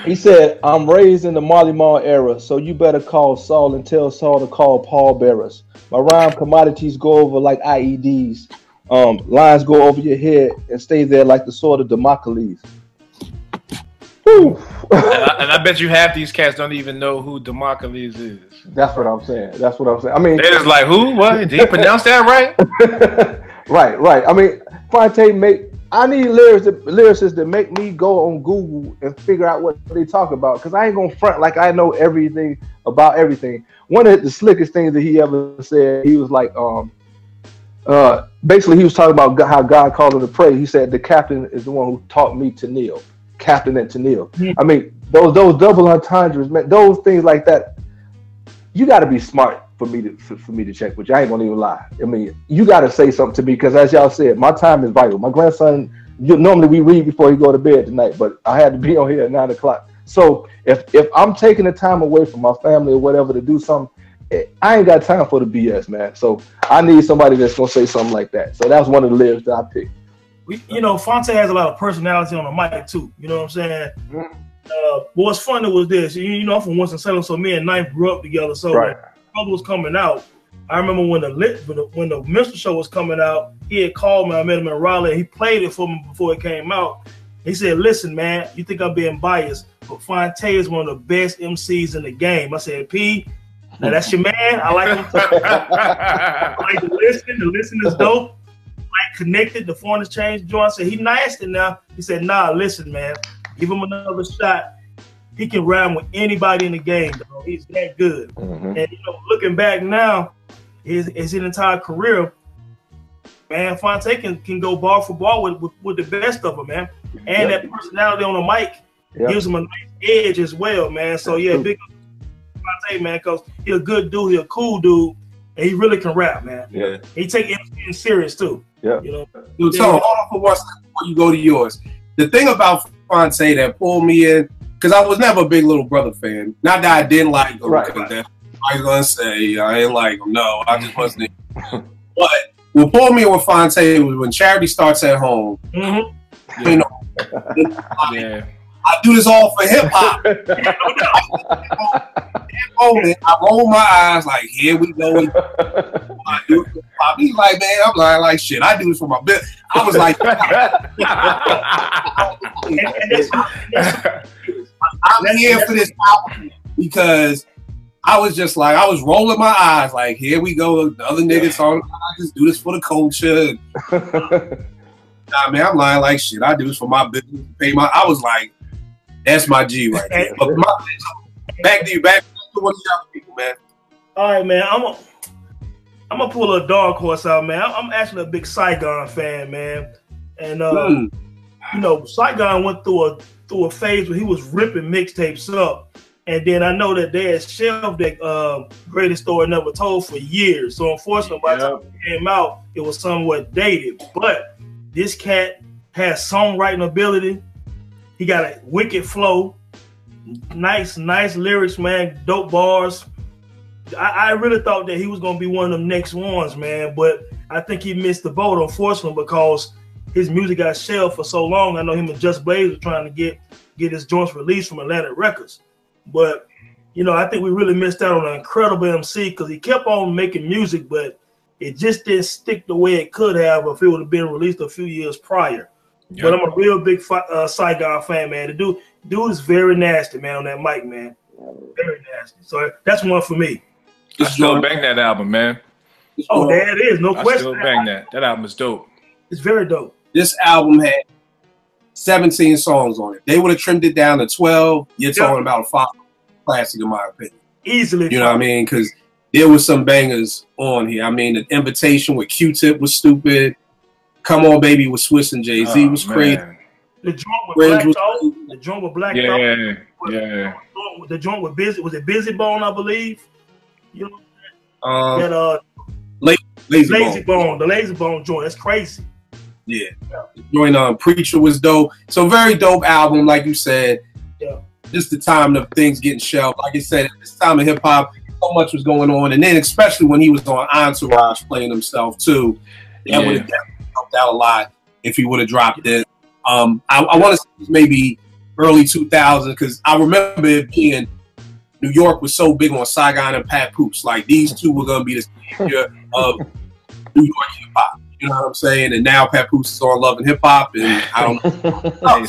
H: He said, "I'm raised in the Marley Marl era, so you better call Saul and tell Saul to call Paul Bearers. My rhyme commodities go over like IEDs. Lines go over your head and stay there like the sword of Damocles."
G: and I bet you half these cats don't even know who Damocles is.
H: That's what I'm saying. I mean,
G: they're just like, who? What? Did he pronounce that right?
H: Right. I mean, Fonte I need lyricists that make me go on Google and figure out what they talk about, because I ain't gonna front like I know everything about everything. One of the slickest things that he ever said, he was like, basically he was talking about how God called him to pray. He said the captain is the one who taught me to kneel. Captain and to kneel. Mm-hmm. I mean, those double entendres, man, those things like that. You got to be smart for me to check with you. I ain't gonna even lie. I mean, you got to say something to me, because as y'all said, my time is vital. My grandson, normally we read before he go to bed tonight, but I had to be on here at 9 o'clock. So if I'm taking the time away from my family or whatever to do something, I ain't got time for the BS, man. So I need somebody that's gonna say something like that. So that's one of the lyrics that I picked.
F: Fonte has a lot of personality on the mic too. You know what I'm saying?
H: Mm-hmm.
F: What's funny was this. I'm from Winston-Salem, so me and Knife grew up together. So when the brother was coming out, I remember when the Minstrel Show was coming out, he had called me. I met him in Raleigh. He played it for me before it came out. He said, "Listen, man, you think I'm being biased, but Fonte is one of the best MCs in the game." I said, "P, now that's your man. I like him. I like to listen. The listen is dope. Like connected. The phone has changed." John said, "He nasty now." He said, "Nah, listen, man. Give him another shot. He can rhyme with anybody in the game, though. He's that good."
H: Mm-hmm.
F: And looking back now, his entire career, man, Fonte can go bar for bar with the best of them, man. And that personality on the mic gives him a nice edge as well, man. So yeah, big up Fonte, man, because he's a good dude, he's a cool dude, and he really can rap, man.
H: Yeah.
F: He take it serious too.
H: Yeah.
D: So hold on for one second before you go to yours. The thing about Fonte that pulled me in, because I was never a big Little Brother fan. Not that I didn't like him, because that's what I was gonna say. I didn't like him. No, I just wasn't. But what pulled me in with Fonte was when Charity Starts at Home.
F: Mm-hmm.
D: I do this all for hip hop. I roll my eyes like, here we go. I do it for pop. He's like, man, I'm like shit. I do this for my business. I was like, I'm here for this album because I was just like, I was rolling my eyes like, here we go. The other niggas on, I just do this for the culture. Nah, man, I'm lying like shit. I do this for my business. I was like, that's my G right there. But back to one of the other people, man.
F: All right, man. I'm gonna pull a dark horse out, man. I'm actually a big Saigon fan, man. And Saigon went through a phase where he was ripping mixtapes up, and then I know that they had shelved that Greatest Story Never Told for years. So unfortunately, by the time it came out, it was somewhat dated. But this cat has songwriting ability. He got a wicked flow. Nice lyrics, man. Dope bars. I really thought that he was going to be one of them next ones, man. But I think he missed the boat, unfortunately, because his music got shelved for so long. I know him and Just Blaze were trying to get his joints released from Atlantic Records. But, you know, I think we really missed out on an incredible MC because he kept on making music, but it just didn't stick the way it could have if it would have been released a few years prior. Yep. But I'm a real big Cyhi fan, man. The dude is very nasty, man, on that mic, man. Very nasty. So that's one for me.
G: I still bang that album, man.
F: Oh, there it is. No question.
G: I still bang that. That album is dope.
F: It's very dope.
D: This album had 17 songs on it. They would have trimmed it down to 12. You're talking about a 5 classic, in my opinion.
F: Easily.
D: You know what I mean? Because there was some bangers on here. I mean, the Invitation with Q-Tip was stupid. Come On Baby with Swiss and Jay-Z was crazy.
F: The joint with Black Thought.
G: Yeah.
F: The joint with Busy Bone, I believe. You know Lazy Bone. The Lazy Bone joint. That's crazy.
D: Yeah. Joint Preacher was dope. So very dope album, like you said.
F: Yeah.
D: Just the time of things getting shelved. Like I said, at this time of hip hop, so much was going on, and then especially when he was on Entourage playing himself too. That would have definitely helped out a lot if he would have dropped it. I want to say maybe early 2000s because I remember it being New York was so big on Saigon and Pat Poops. Like these two were gonna be the savior of New York hip hop. You know what I'm saying? And now Pat Poops is on Love and Hip Hop, and I don't know.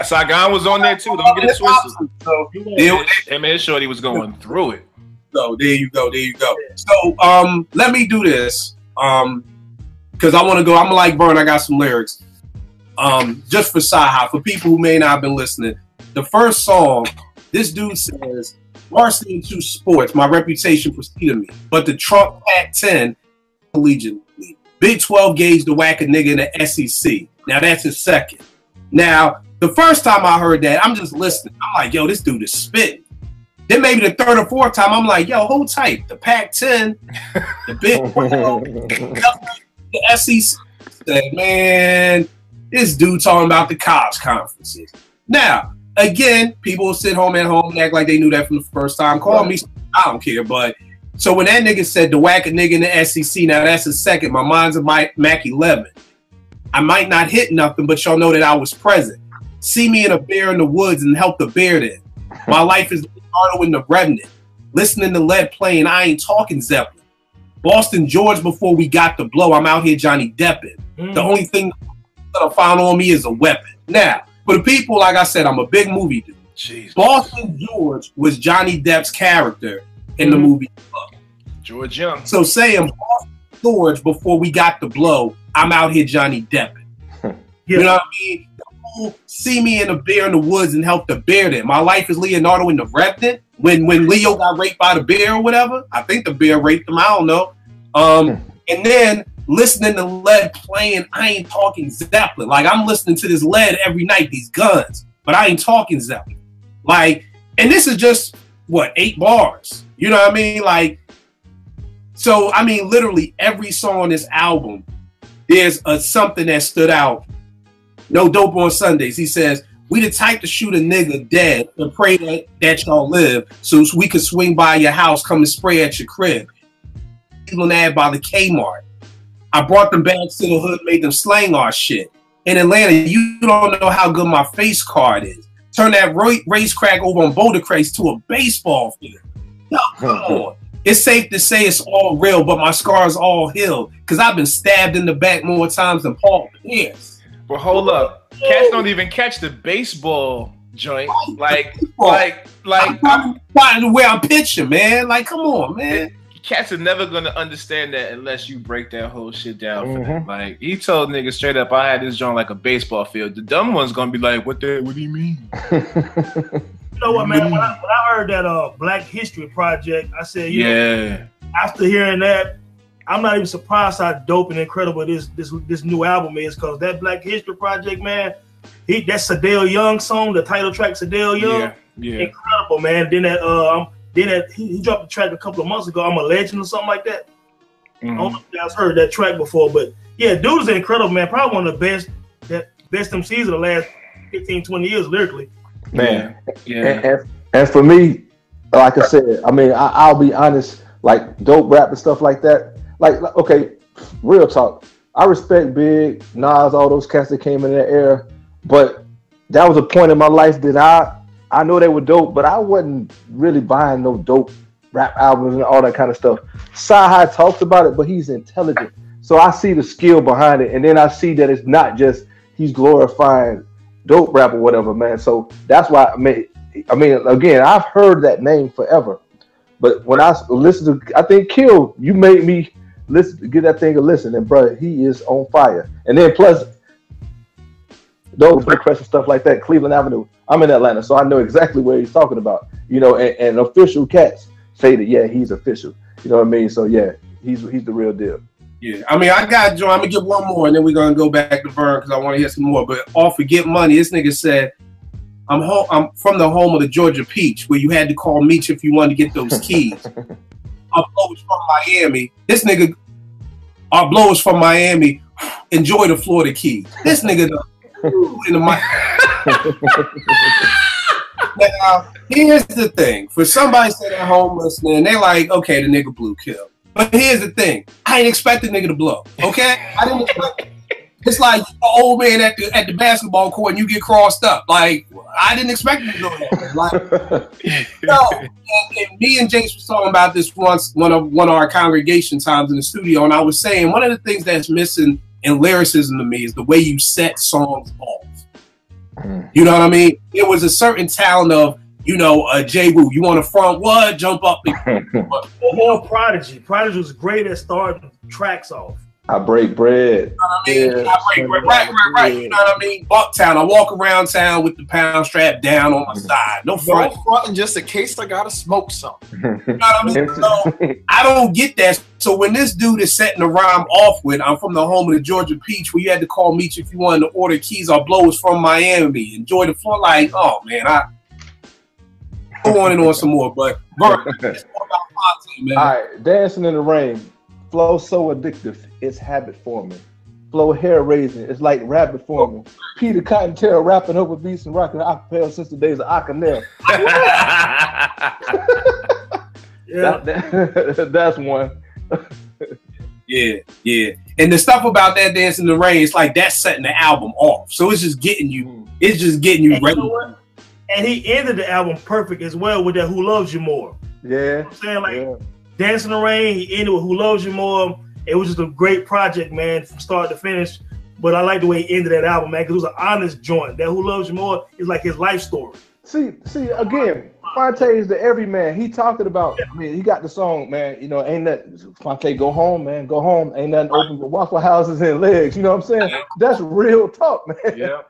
G: Saigon was on there too. Don't get it twisted. So, him and Shorty was going through it.
D: So there you go. So let me do this. Because I want to go. I'm like Vern. I got some lyrics. Just for Cyhi, for people who may not have been listening. The first song, this dude says, "Varsity into sports, my reputation preceded me, but the Trump Pac-10 collegiately. Big 12 gauge to whack a nigga in the SEC." Now that's his second. Now the first time I heard that, I'm just listening. I'm like, yo, this dude is spitting. Then maybe the third or fourth time, I'm like, yo, hold tight. The Pac-10, the Big 12, the SEC. Said, man, this dude talking about the college conferences. Now, again, people will sit home at home and act like they knew that from the first time. Call me, I don't care. But so when that nigga said to whack a nigga in the SEC, now that's his second. My mind's a Mac 11. I might not hit nothing, but y'all know that I was present. See me in a bear in the woods and help the bear then. My life is Leonardo in the Revenant. Listening to lead playing, I ain't talking Zeppelin. Boston George before we got the blow. I'm out here Johnny Deppin. The only thing that I found on me is a weapon. Now, for the people, like I said, I'm a big movie dude.
G: Jeez.
D: Boston George was Johnny Depp's character in the movie.
G: George Young.
D: So saying Boston George before we got the blow, I'm out here Johnny Deppin. You know what I mean? People see me in a bear in the woods and help the bear then. My life is Leonardo in the Revenant. When Leo got raped by the bear or whatever, I think the bear raped him, I don't know. And then listening to lead playing, I ain't talking Zeppelin. Like I'm listening to this lead every night, these guns, but I ain't talking Zeppelin. Like, and this is just what, 8 bars. You know what I mean? Like, so I mean, literally every song on this album, there's something that stood out. No Dope on Sundays. He says, we the type to shoot a nigga dead and pray that y'all live so we could swing by your house, come and spray at your crib. Cleveland ad by the Kmart. I brought them bags to the hood, made them slang our shit. In Atlanta, you don't know how good my face card is. Turn that race crack over on Boulder Crates to a baseball field. Yo, come on. It's safe to say it's all real, but my scars all healed. Because I've been stabbed in the back more times than Paul Pierce.
G: But hold up. Cats don't even catch the baseball joint. Like
D: I'm trying to where I'm pitching, man. Like, come on, man.
G: Cats are never gonna understand that unless you break that whole shit down for them. Like he told niggas straight up, I had this joint like a baseball field. The dumb one's gonna be like, what do you mean?
F: You know what, man? When I heard that Black History Project, I said, after hearing that, I'm not even surprised how dope and incredible this new album is, because that Black History Project, man, that Sadell Young song, the title track, Sadell Young, incredible, man. Then he dropped the track a couple of months ago, I'm a Legend or something like that. I don't know if you guys heard that track before, but yeah, dude is incredible, man. Probably one of the best MCs of the last 15, 20 years lyrically.
H: man.
G: Yeah.
H: And for me, like I said, I mean, I'll be honest, like dope rap and stuff like that. Like, okay, real talk. I respect Big, Nas, all those cats that came in that era, but that was a point in my life that I know they were dope, but I wasn't really buying no dope rap albums and all that kind of stuff. Cyhi talks about it, but he's intelligent. So I see the skill behind it, and then I see that it's not just he's glorifying dope rap or whatever, man. So that's why I mean, again, I've heard that name forever, but when I listen to, I think Kill, you made me listen, give that thing a listen, and bro, he is on fire. And then plus those requests and stuff like that, Cleveland Avenue. I'm in Atlanta, so I know exactly where he's talking about. You know, and official cats say that yeah, he's official. You know what I mean? So yeah, he's the real deal.
D: Yeah, I mean, I got Joe. I'm gonna get one more, and then we're gonna go back to Vern because I want to hear some more. But off of Get Money, this nigga said, I'm from the home of the Georgia Peach, where you had to call Meech if you wanted to get those keys. Our blowers from Miami. This nigga, our blowers from Miami, enjoy the Florida Keys. This nigga in the mic. Now, here's the thing. For somebody sitting at home listening, they like, okay, the nigga blew Kill. But here's the thing. I didn't expect the nigga to blow. Okay? I didn't expect it. It's like an old man at the basketball court and you get crossed up. Like, I didn't expect him to do that. Like, no. And me and Jace was talking about this once, one of our congregation times in the studio, and I was saying one of the things that's missing in lyricism to me is the way you set songs off. You know what I mean? It was a certain talent of, you know, J. Woo, you want to front what? Jump up.
F: Or Prodigy. Prodigy was great at starting tracks off.
H: I break bread.
D: You know what I mean? Yeah, I break bread. Right. You know what I mean? Bucktown. I walk around town with the pound strap down on my side. No front.
E: No fronting just in case I gotta smoke something.
D: You know what I mean? So I don't get that. So when this dude is setting the rhyme off with, I'm from the home of the Georgia Peach, where you had to call Meech if you wanted to order keys or blowers from Miami. Enjoy the floor. Like, oh man, I go on and on some more. But Bert, it's more about Fonte, man.
H: All right, Dancing in the Rain. Flow so addictive, it's habit forming. Flow hair raising, it's like rabbit forming. Peter Cottontail rapping over beats and rocking acapella since the days of Acanel. That's one.
D: Yeah. And the stuff about that Dancing in the Rain, it's like that's setting the album off. So it's just getting you, ready.
F: You know, and he ended the album perfect as well with that Who Loves You More.
H: Yeah.
F: You know what I'm saying? Like, Dancing in the Rain, he ended with Who Loves You More. It was just a great project, man, from start to finish. But I like the way he ended that album, man, because it was an honest joint. That Who Loves You More is like his life story.
H: See, again, Fonte is the everyman. He talking about, I mean, he got the song, man, you know, ain't nothing, Fonte, go home, man, go home. Ain't nothing open but Waffle Houses and legs. You know what I'm saying? That's real talk, man.
D: Yeah.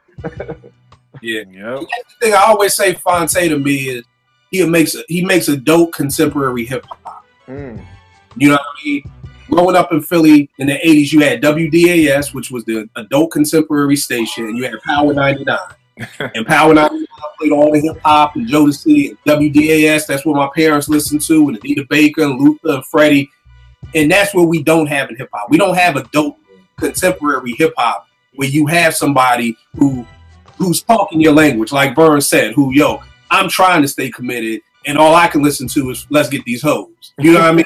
D: The thing I always say Fonte to me is he makes a dope contemporary hip hop. You know what I mean? Growing up in Philly in the 80s, you had WDAS, which was the adult contemporary station, and you had Power 99. And Power 99 played all the hip hop and Jodeci, and WDAS, that's what my parents listened to, and Anita Baker and Luther and Freddie. And that's what we don't have in hip hop. We don't have adult contemporary hip hop where you have somebody who's talking your language, like Vern said, I'm trying to stay committed, and all I can listen to is let's get these hoes. You know what I mean?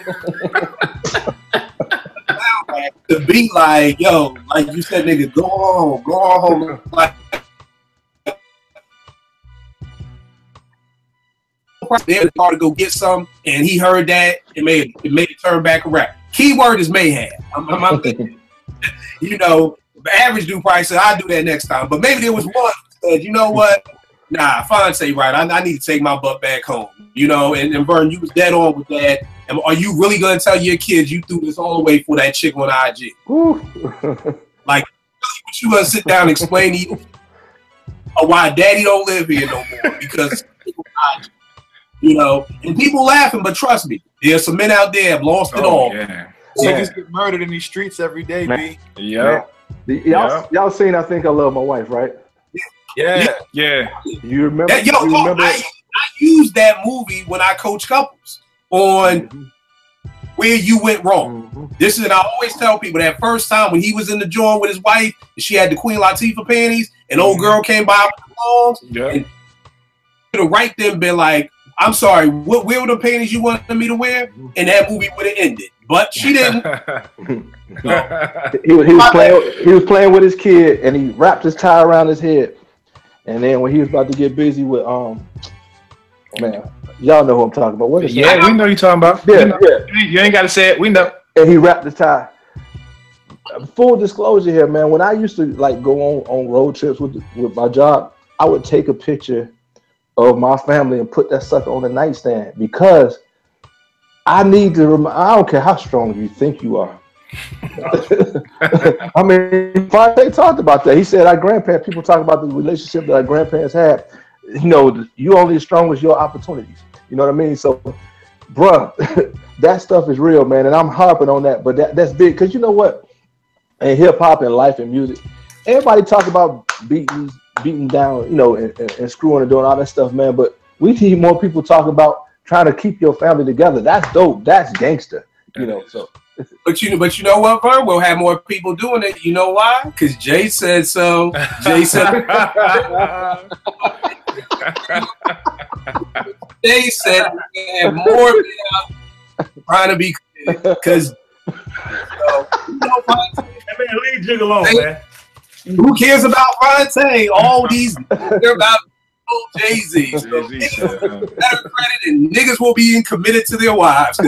D: To be like, yo, like you said, nigga, go home. Like, they're hard to go get some, and he heard that, it made it turn back around. Keyword is mayhem. I'm thinking, you know, the average dude probably said, I'll do that next time. But maybe there was one who said, you know what? Nah, Fonte, right. I need to take my butt back home. You know, and Vern, you was dead on with that. And are you really going to tell your kids you threw this all the way for that chick on IG? Like, you going to sit down and explain to you why daddy don't live here no more? Because, you know, and people laughing, but trust me, there's some men out there have lost it all.
E: Yeah. Niggas get murdered in these streets every day, B.
G: Yeah.
H: Y'all seen I Think I Love My Wife, right?
G: Yeah.
H: You remember?
D: I used that movie when I coach couples on where you went wrong. This is, and I always tell people that first time when he was in the joint with his wife, and she had the Queen Latifah panties, and old girl came by with the thongs. have right then been like, I'm sorry, what were the panties you wanted me to wear? And that movie would have ended. But she didn't.
H: He was playing with his kid, and he wrapped his tie around his head. And then when he was about to get busy with man, y'all know who I'm talking about. What is
G: yeah, we know you're talking about.
H: Yeah.
G: You ain't got to say it. We know.
H: And he wrapped the tie. Full disclosure here, man. When I used to like go on road trips with my job, I would take a picture of my family and put that sucker on the nightstand because I need to I don't care how strong you think you are. I mean, Fonte talked about that. He said our grandparents, people talk about the relationship that our grandparents had. You know, you only as strong as your opportunities. You know what I mean? So, bruh, that stuff is real, man. And I'm harping on that, but that's big. Because you know what? In hip-hop and life and music, everybody talk about beating down, you know, and screwing and doing all that stuff, man. But we need more people talk about trying to keep your family together. That's dope. That's gangster. You know, so.
D: But you know what, Vern? We'll have more people doing it. You know why? Because Jay said so. Jay said. Jay said we have more people trying to be because.
F: Leave Jig alone, man.
D: Who cares about Fonte? All these they're about Jay-Z. So better credit and niggas will be committed to their wives.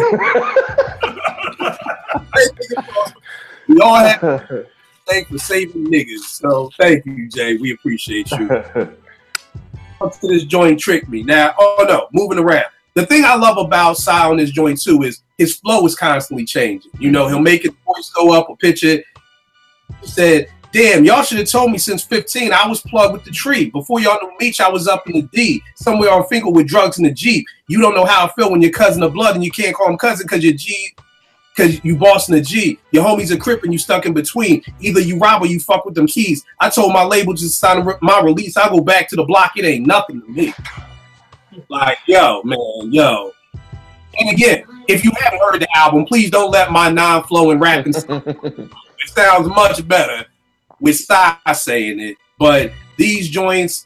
D: We all have to thank for saving niggas. So thank you, Jay. We appreciate you. Up to this joint tricked me. Now, moving around. The thing I love about Cyhi on this joint too is his flow is constantly changing. You know, he'll make his voice go up or pitch it. He said, damn, y'all should have told me since 15 I was plugged with the tree. Before y'all knew Meech, I was up in the D, somewhere on Finkel with drugs in the Jeep. You don't know how I feel when your cousin of blood and you can't call him cousin because you bossing the G. Your homie's a crip and you stuck in between. Either you rob or you fuck with them keys. I told my label just sign my release. I go back to the block. It ain't nothing to me. Like, yo, man, yo. And again, if you haven't heard the album, please don't let my non-flowing rapping it sounds much better with Cyhi saying it. But these joints,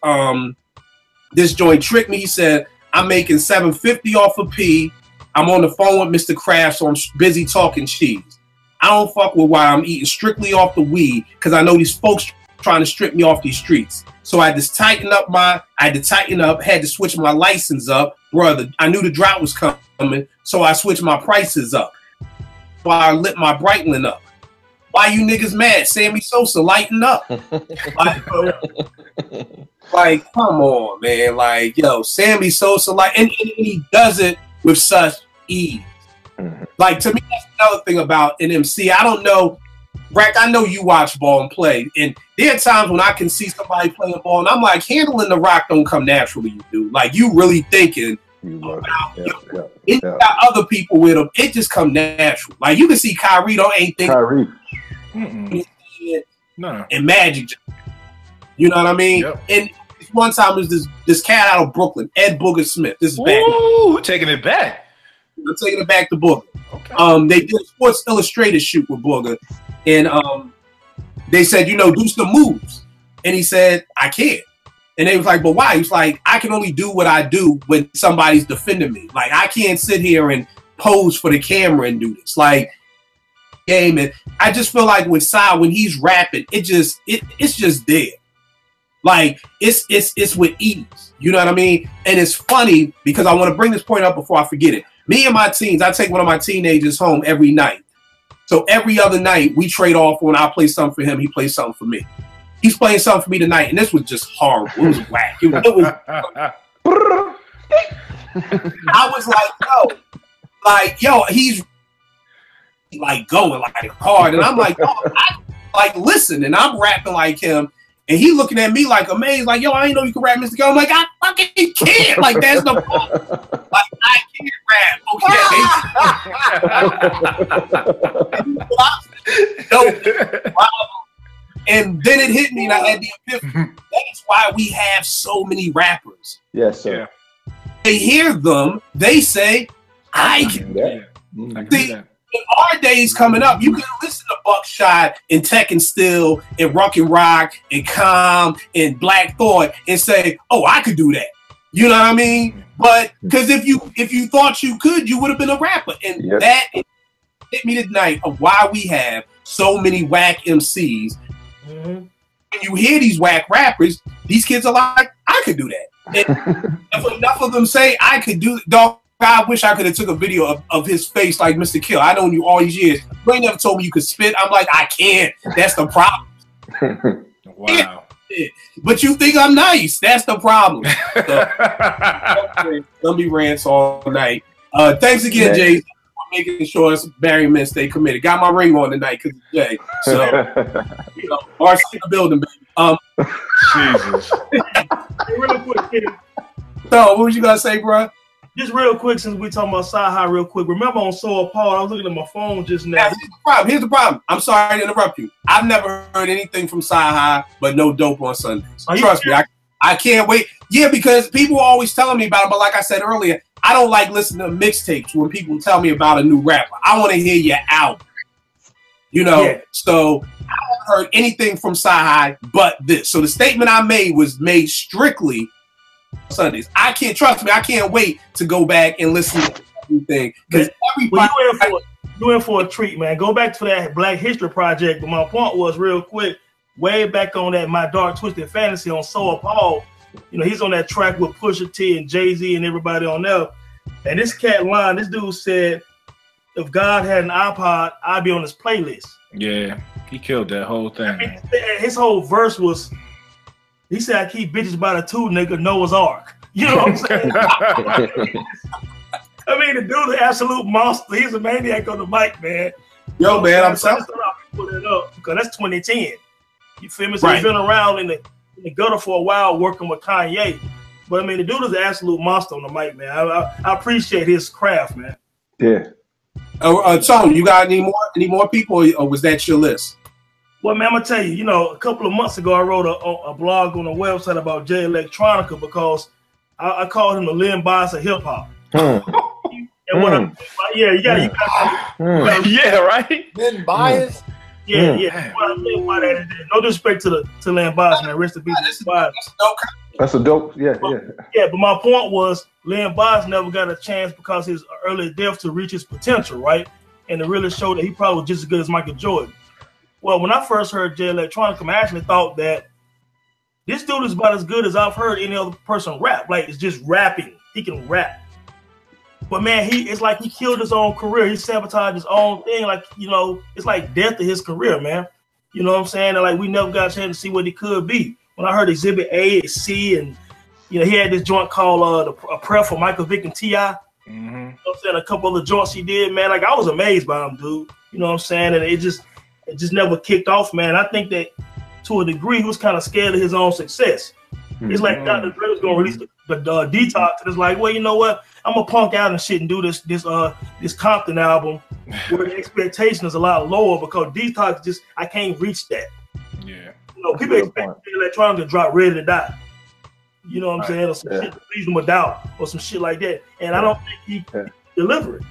D: this joint tricked me. He said, I'm making $750 off of P. I'm on the phone with Mr. Kraft, so I'm busy talking cheese. I don't fuck with why I'm eating strictly off the weed because I know these folks trying to strip me off these streets. So I just had to switch my license up. Brother, I knew the drought was coming, so I switched my prices up. Why I lit my Breitling up. Why you niggas mad? Sammy Sosa, lighten up. Like, come on, man. Like, yo, Sammy Sosa, and he does it with such ease. Like, to me, that's another thing about an MC. I don't know, Rack, I know you watch ball and play, and there are times when I can see somebody playing ball, and I'm like, handling the rock don't come naturally, you do. Like, you really thinking about, it got other people with them. It just come natural. Like, you can see Kyrie ain't thinking. Kyrie.
G: No.
D: And Magic. You know what I mean? Yep. And one time there's this cat out of Brooklyn, Ed Booger Smith. This is bad.
G: Ooh, taking it back.
D: I'm taking it back to Booger.
G: Okay.
D: They did a Sports Illustrated shoot with Booger, and they said, do some moves. And he said, I can't. And they was like, but why? He was like, I can only do what I do when somebody's defending me. Like, I can't sit here and pose for the camera and do this. Like, game, and I just feel like with Cyhi, when he's rapping, it's just there. Like, it's with ease. You know what I mean? And it's funny because I want to bring this point up before I forget it. Me and my teens, I take one of my teenagers home every night. So every other night we trade off. When I play something for him, he plays something for me. He's playing something for me tonight, and this was just horrible. It was whack. It was I was like, yo, he's like going like hard, and I'm like, listen, and I'm rapping like him, and he looking at me like amazed, like, yo, I ain't know you can rap, Mr. Go. I'm like, I fucking can't. Like, that's the problem. Like, I can't rap. Okay. And then it hit me, and I had the epiphany. That's why we have so many rappers.
H: Yes, sir.
D: Yeah. They hear them, they say, I can do that. See, in our days coming up, you can listen to Buckshot and Tech and Still and Rock and Rock and Calm and Black Thought and say, oh, I could do that. You know what I mean? But because if you thought you could, you would have been a rapper. And that hit me tonight of why we have so many whack MCs. When you hear these whack rappers, these kids are like, I could do that. And if enough of them say I could do it, dog, I wish I could have took a video of his face like Mr. Kill. I known you all these years. You ain't never told me you could spit. I'm like, I can't. That's the problem.
G: Wow.
D: But you think I'm nice. That's the problem. So, don't be rants all night. Thanks again, Jay, for making sure Barry men stay committed. Got my ring on tonight because of Jay. So, you know, RC in the building, baby.
G: Jesus.
F: Real quick, kid.
D: So, what was you gonna say, bro?
F: Just real quick, since we talking about Cyhi real quick. Remember on So Appalled, I was looking at my phone just now.
D: Here's the problem. I'm sorry to interrupt you. I've never heard anything from Cyhi but no dope on Sundays. Trust me, I can't wait. Yeah, because people are always telling me about it, but like I said earlier, I don't like listening to mixtapes when people tell me about a new rapper. I want to hear your album. You know, so I haven't heard anything from Cyhi but this. So the statement I made was made strictly Sundays. I can't wait to go back and listen to everything because everybody.
F: You in for a treat, man. Go back to that Black History Project. But my point was real quick, way back on that My Dark Twisted Fantasy on So Appalled. You know, he's on that track with Pusha T and Jay-Z and everybody on there. And this this dude said, if God had an iPod, I'd be on his playlist.
G: Yeah, he killed that whole thing.
F: I mean, his whole verse was, he said, I keep bitches by the two, nigga, Noah's Ark. You know what I'm saying? I mean, the dude's an absolute monster. He's a maniac on the mic, man.
D: Yo, man, I'm sorry.
F: Put it up because that's 2010. You feel me? So he's been around in the gutter for a while working with Kanye. But I mean, the dude is an absolute monster on the mic, man. I appreciate his craft, man.
H: Yeah.
D: Tony, you got any more people, or was that your list?
F: Well, man, I'm gonna tell you, you know, a couple of months ago, I wrote a blog on a website about Jay Electronica because I called him the Lynn Bias of hip hop. And what you got
G: yeah, right.
E: Lynn Bias.
F: Yeah. What I mean by that is, no disrespect to Lynn Bias, man. Rest in peace, Bias.
H: That's a dope. Yeah.
F: But my point was, Lynn Bias never got a chance because of his early death to reach his potential, right? And to really show that he probably was just as good as Michael Jordan. Well, when I first heard Jay Electronica, I actually thought that this dude is about as good as I've heard any other person rap. Like, it's just rapping. He can rap. But man, it's like he killed his own career. He sabotaged his own thing. Like, you know, it's like death to his career, man. You know what I'm saying? And like, we never got a chance to see what he could be. When I heard Exhibit A, C, and you know, he had this joint called A Prayer for Michael Vick and T.I. You know what I'm saying? A couple of the joints he did, man. Like, I was amazed by him, dude. You know what I'm saying? And it just never kicked off, man. I think that to a degree, he was kind of scared of his own success. It's like Dr. Dre was gonna release the Detox, and it's like, well, you know what? I'm gonna punk out and shit and do this Compton album where the expectation is a lot lower because Detox I can't reach that.
G: Yeah.
F: You know, people expect Electronica to drop Ready to Die. You know what I'm saying? Or some shit to Please Them Without, or some shit like that. And I don't think he delivered it.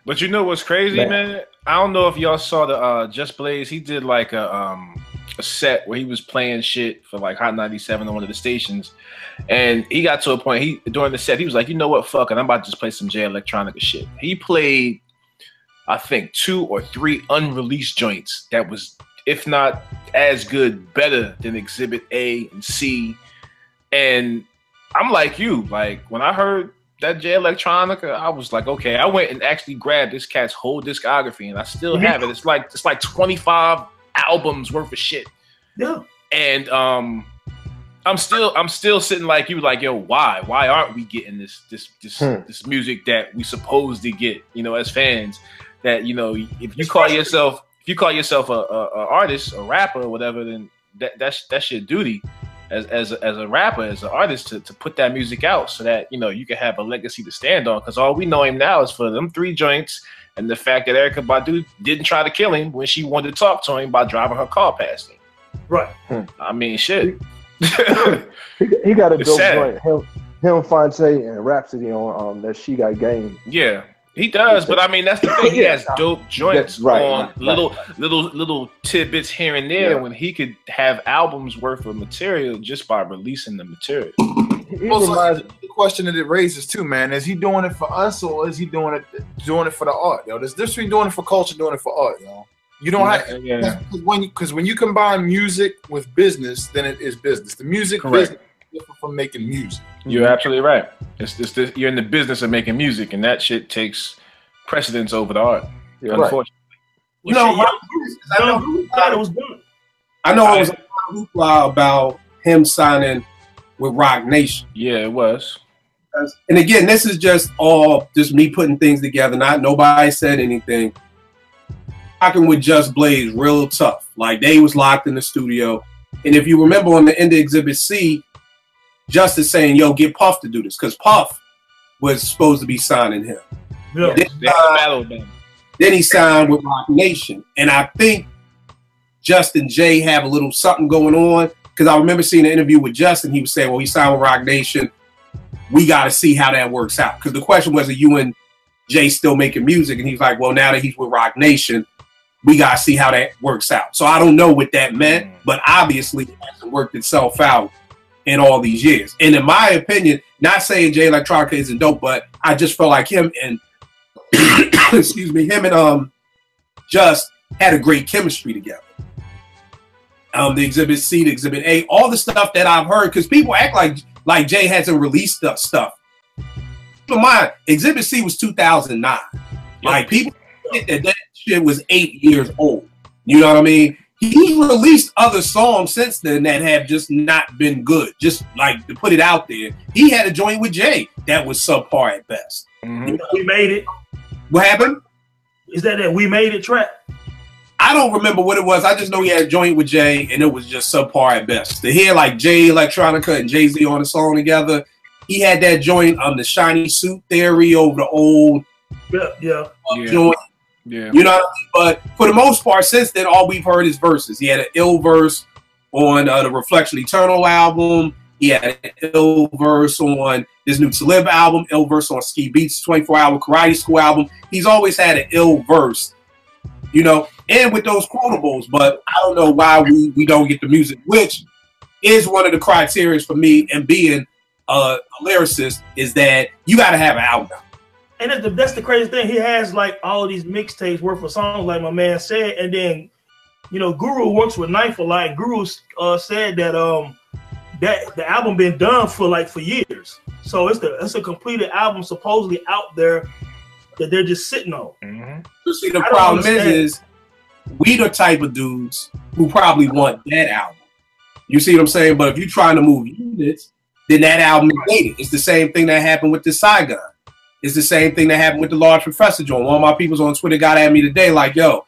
G: But you know what's crazy, man? I don't know if y'all saw the Just Blaze. He did like a set where he was playing shit for like Hot 97 on one of the stations, and he got to a point during the set he was like, you know what, fuck it, I'm about to just play some Jay Electronica shit. He played, I think, 2 or 3 unreleased joints that was, if not as good, better than Exhibit A and C. And I'm like you, like when I heard that Jay Electronica, I was like, okay. I went and actually grabbed this cat's whole discography, and I still have it. It's like 25 albums worth of shit.
F: Yeah.
G: And I'm still sitting like you, like, yo, why aren't we getting this music that we supposed to get, you know, as fans? That, you know, if you call yourself a artist, a rapper, or whatever, then that's your duty as a rapper, as an artist, to put that music out so that, you know, you can have a legacy to stand on. Because all we know him now is for them 3 joints and the fact that Erykah Badu didn't try to kill him when she wanted to talk to him by driving her car past him.
F: Right.
G: I mean, shit.
H: he got a dope joint. Him, Fonte, and Rhapsody on that She Got Game.
G: Yeah, he does. But I mean, that's the thing. He has dope joints on little tidbits here and there when he could have albums worth of material just by releasing the material.
E: question that it raises too, man. Is he doing it for us, or is he doing it for the art? Yo, there's difference between doing it for culture, doing it for art. Yo, you don't have because when you combine music with business, then it is business. The music business is different from making music.
G: You're absolutely right. You're in the business of making music, and that shit takes precedence over the art. Yeah, unfortunately,
D: you know, I know it was a hoopla about him signing with Rock Nation.
G: Yeah, it was.
D: And again, this is just me putting things together. Nobody said anything. Rocking with Just Blaze, real tough. Like, they was locked in the studio. And if you remember on the end of Exhibit C, Justice saying, yo, get Puff to do this, because Puff was supposed to be signing him.
F: Yeah.
D: Then he signed with Rock Nation. And I think Justin J have a little something going on, because I remember seeing an interview with Justin. He was saying, well, he signed with Rock Nation. We got to see how that works out. Because the question was, are you and Jay still making music? And he's like, well, now that he's with Rock Nation, we got to see how that works out. So I don't know what that meant, but obviously it hasn't worked itself out in all these years. And in my opinion, not saying Jay Electronica isn't dope, but I just felt like him and him and Just had a great chemistry together. The Exhibit C, the Exhibit A, all the stuff that I've heard, because people act like Jay hasn't released stuff. Keep in mind, Exhibit C was 2009. Yep. Like, people think that shit was 8 years old. You know what I mean? He released other songs since then that have just not been good. Just like to put it out there, he had a joint with Jay that was subpar at best.
F: Mm-hmm. You know, We Made It.
D: What happened?
F: Is that We Made It track?
D: I don't remember what it was. I just know he had a joint with Jay, and it was just subpar at best. To hear like Jay Electronica and Jay-Z on a song together, he had that joint on the Shiny Suit Theory over the old joint. Yeah. You know what I mean? But for the most part, since then, all we've heard is verses. He had an ill verse on the Reflection Eternal album. He had an ill verse on his new To Live album, ill verse on Ski Beats 24 Hour Karate School album. He's always had an ill verse, you know, and with those quotables. But I don't know why we don't get the music, which is one of the criteria for me and being a lyricist, is that you got to have an album out.
F: And that's the crazy thing. He has like all these mixtapes worth of songs, like my man said. And then, you know, Guru works with Knife a lot. Guru said that that the album been done for years. So it's a completed album supposedly out there that they're just sitting on.
D: Mm-hmm. So see, the problem is we the type of dudes who probably want that album. You see what I'm saying? But if you're trying to move units, then that album is dated. It's the same thing that happened with the Saigon. It's the same thing that happened with the Large Professor joint. One of my peoples on Twitter got at me today like, yo,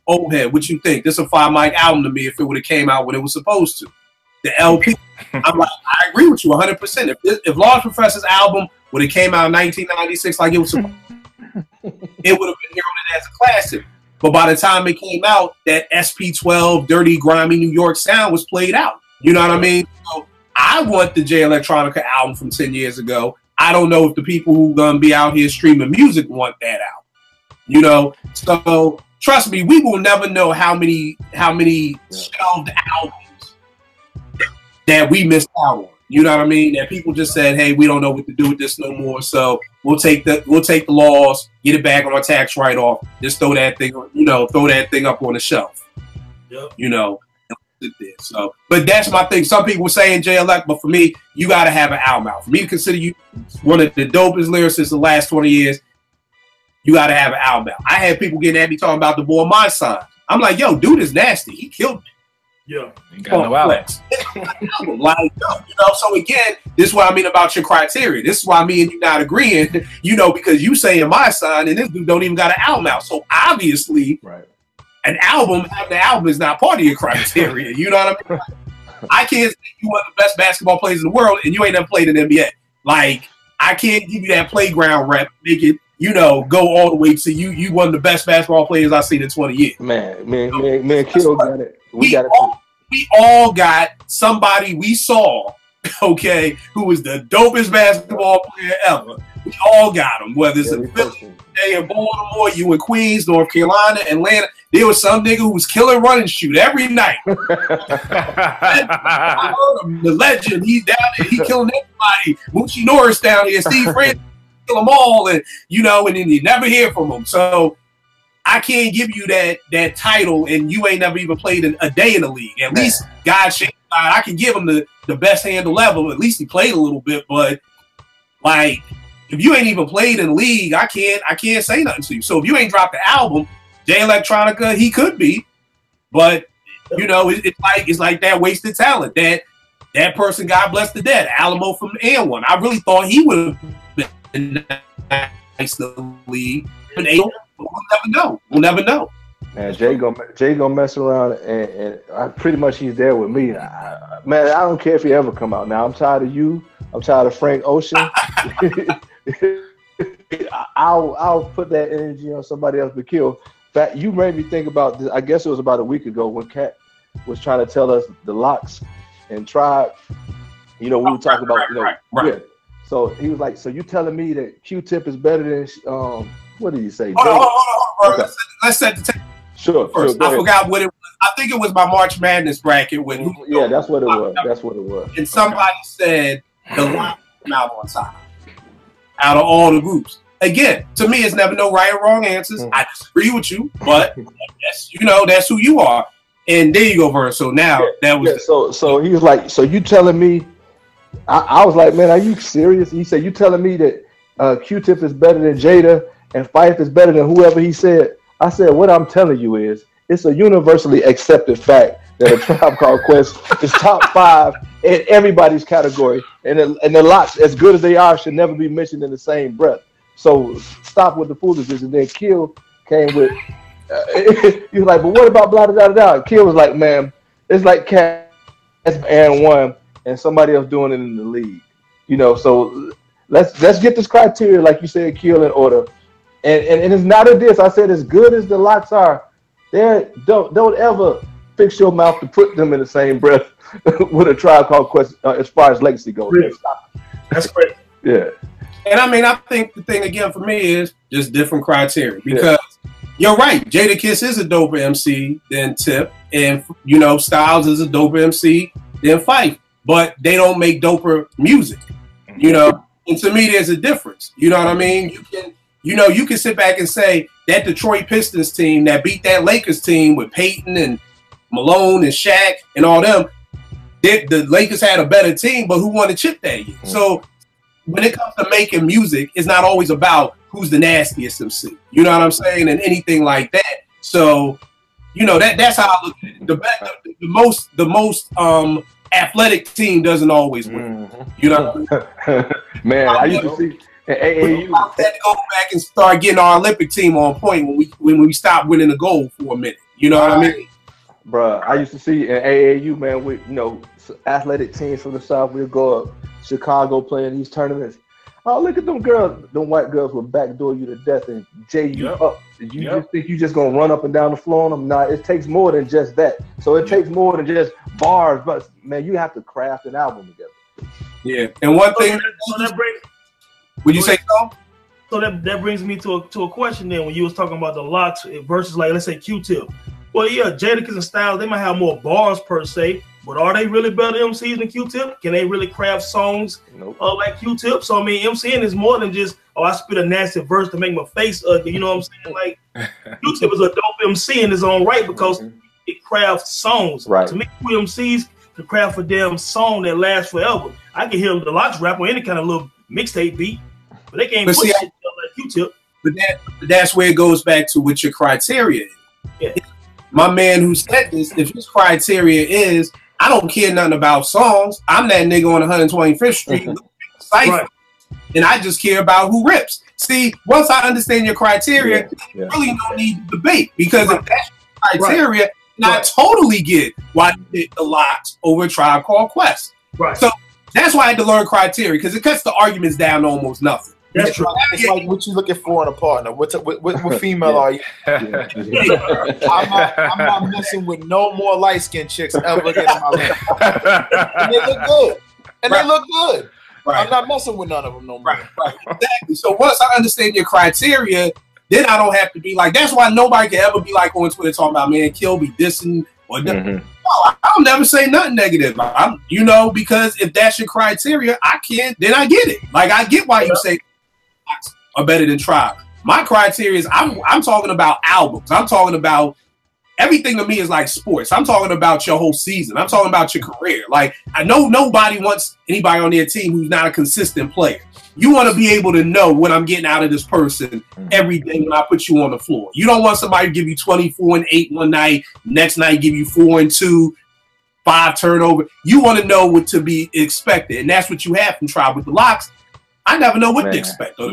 D: old head, what you think? This is a 5 mic album to me if it would have came out when it was supposed to. The LP. I'm like, I agree with you 100%. If Large Professor's album would have came out in 1996 like it was supposed to, it would have been heralded as a classic. But by the time it came out, that SP12, dirty, grimy New York sound was played out. You know what I mean? So I want the Jay Electronica album from 10 years ago. I don't know if the people who gonna be out here streaming music want that out. You know? So trust me, we will never know how many shelved albums that we missed out on. You know what I mean? That people just said, hey, we don't know what to do with this no more. So we'll take the laws, get it back on our tax write-off, just throw that thing up on the shelf.
F: Yep.
D: You know. So, but that's my thing. Some people were saying Jay Elect, but for me, you got to have an album out. For me to consider you one of the dopest lyricists the last 20 years, you got to have an album out. I had people getting at me talking about the boy My Sign. I'm like, yo, dude is nasty. He killed me.
F: Yeah,
G: ain't got no album.
D: Like, you know. So again, this is what I mean about your criteria. This is why me and you not agreeing. You know, because you saying My Sign and this dude don't even got an album out. So obviously,
H: right.
D: An album, having an album is not part of your criteria. You know what I mean? I can't say you one of the best basketball players in the world and you ain't never played in the NBA. Like, I can't give you that playground rep, make it, you know, go all the way to you one of the best basketball players I've seen in 20 years.
H: Man, Kill got it. We
D: all got somebody we saw, okay, who was the dopest basketball player ever. We all got them, whether it's in Philly, in Baltimore, you in Queens, North Carolina, Atlanta. There was some nigga who was killing run and shoot every night. I heard him, the legend. He's down there. He killing everybody. Moochie Norris down here. Steve Francis kill them all, and and then you never hear from him. So I can't give you that title, and you ain't never even played a day in the league. At least God shake, I can give him the best handle ever. At least he played a little bit, but like if you ain't even played in the league, I can't say nothing to you. So if you ain't dropped the album, Jay Electronica, he could be, but it's like that wasted talent. That person, God bless the dead, Alamo from N1. I really thought he would have been nice to the league, but we'll never know. We'll never know.
H: Man, Jay gonna mess around, and pretty much he's there with me. Man, I don't care if he ever come out. Now I'm tired of you. I'm tired of Frank Ocean. I'll put that energy on somebody else to kill. Fact, you made me think about this. I guess it was about a week ago when Kat was trying to tell us the Locks and Tribe. We were talking about
D: right.
H: Yeah. So he was like, "So you telling me that Q-Tip is better than what did he say?"
D: Hold on. Okay. Let's set the table.
H: Sure.
D: First, I forgot what it was. I think it was my March Madness bracket when.
H: Yeah, that's what it was. That's what it was.
D: And somebody said the Locks came out on top out of all the groups. Again, to me, it's never no right or wrong answers. I disagree with you, but that's who you are. And there you go, Vern. So now that was
H: so he was like, so you telling me? I was like, man, are you serious? He said, you telling me that Q-Tip is better than Jada and Fife is better than whoever he said? I said, what I'm telling you is, it's a universally accepted fact that a Tribe Called Quest is top 5 in everybody's category, and the Locks, as good as they are, should never be mentioned in the same breath. So stop with the foolishness. And then Kill came with, he was like, but what about blah, blah, blah, blah. Kill was like, man, it's like Cat and one and somebody else doing it in the league. So let's get this criteria, like you said, Kill, in order. And it's not a diss. I said, as good as the Locks are, don't ever fix your mouth to put them in the same breath with a Tribe Called Quest as far as legacy goes.
F: Really? That's great.
H: Yeah.
D: And I think the thing again for me is just different criteria, because you're right. Jadakiss is a doper MC than Tip, and Styles is a doper MC than Fife, but they don't make doper music. And to me, there's a difference. You know what I mean? You can sit back and say that Detroit Pistons team that beat that Lakers team with Peyton and Malone and Shaq and all them, the Lakers had a better team, but who won the chip that year? So when it comes to making music, it's not always about who's the nastiest MC. You know what I'm saying? And anything like that. So, that's how I look at it. The most athletic team doesn't always win. You know what I mean?
H: Man, I used to see AAU.
D: I had to go back and start getting our Olympic team on point when we stopped winning the gold for a minute. You know what I mean?
H: Bruh, I used to see in AAU, man, with athletic teams from the South, we'll go up Chicago playing these tournaments. Oh, look at them girls. Them white girls will backdoor you to death and jay you up. You just think you just going to run up and down the floor on them? Nah, it takes more than just that. So it takes more than just bars. But, man, you have to craft an album together.
D: Yeah. And one thing. Would you say so?
F: So that brings me to a question then, when you was talking about the Locks versus, like, let's say Q-Tip. Well, yeah, Jadakiss and Styles, they might have more bars per se, but are they really better MCs than Q-Tip? Can they really craft songs like Q-Tip? So, I mean, MCing is more than just, I spit a nasty verse to make my face ugly. You know what I'm saying? Like, Q-Tip is a dope MC in his own right because it crafts songs.
H: Right.
F: To me, MCs can craft a damn song that lasts forever. I can hear the Locks rap on any kind of little mixtape beat, but they can't put shit like Q-Tip.
D: But that's where it goes back to what your criteria is.
F: Yeah.
D: My man who said this, if his criteria is, I don't care nothing about songs, I'm that nigga on 125th Street, right, and I just care about who rips. See, once I understand your criteria, you really don't need to debate, because if that's your criteria, then I totally get why you pick the Locks over Tribe Called Quest.
F: Right.
D: So that's why I had to learn criteria, because it cuts the arguments down to almost nothing.
F: That's true.
E: It's like what you looking for in a partner. What female are you? I'm not messing with no more light-skinned chicks ever again in my life. And they look good. They look good. Right. I'm not messing with none of them no more.
D: Right. Exactly. So once I understand your criteria, then I don't have to be like, that's why nobody can ever be like on Twitter talking about, man, Kill be dissing or no, I'll never say nothing negative. Because if that's your criteria, I can't, then I get it. Like, I get why you say are better than Tribe. My criteria is I'm talking about albums. I'm talking about everything to me is like sports. I'm talking about your whole season. I'm talking about your career. Like, I know nobody wants anybody on their team who's not a consistent player. You want to be able to know what I'm getting out of this person every day when I put you on the floor. You don't want somebody to give you 24 and 8 one night, next night give you 4 and 2, 5 turnover. You want to know what to be expected, and that's what you have from Tribe. With the Locks, I never know what to expect. Are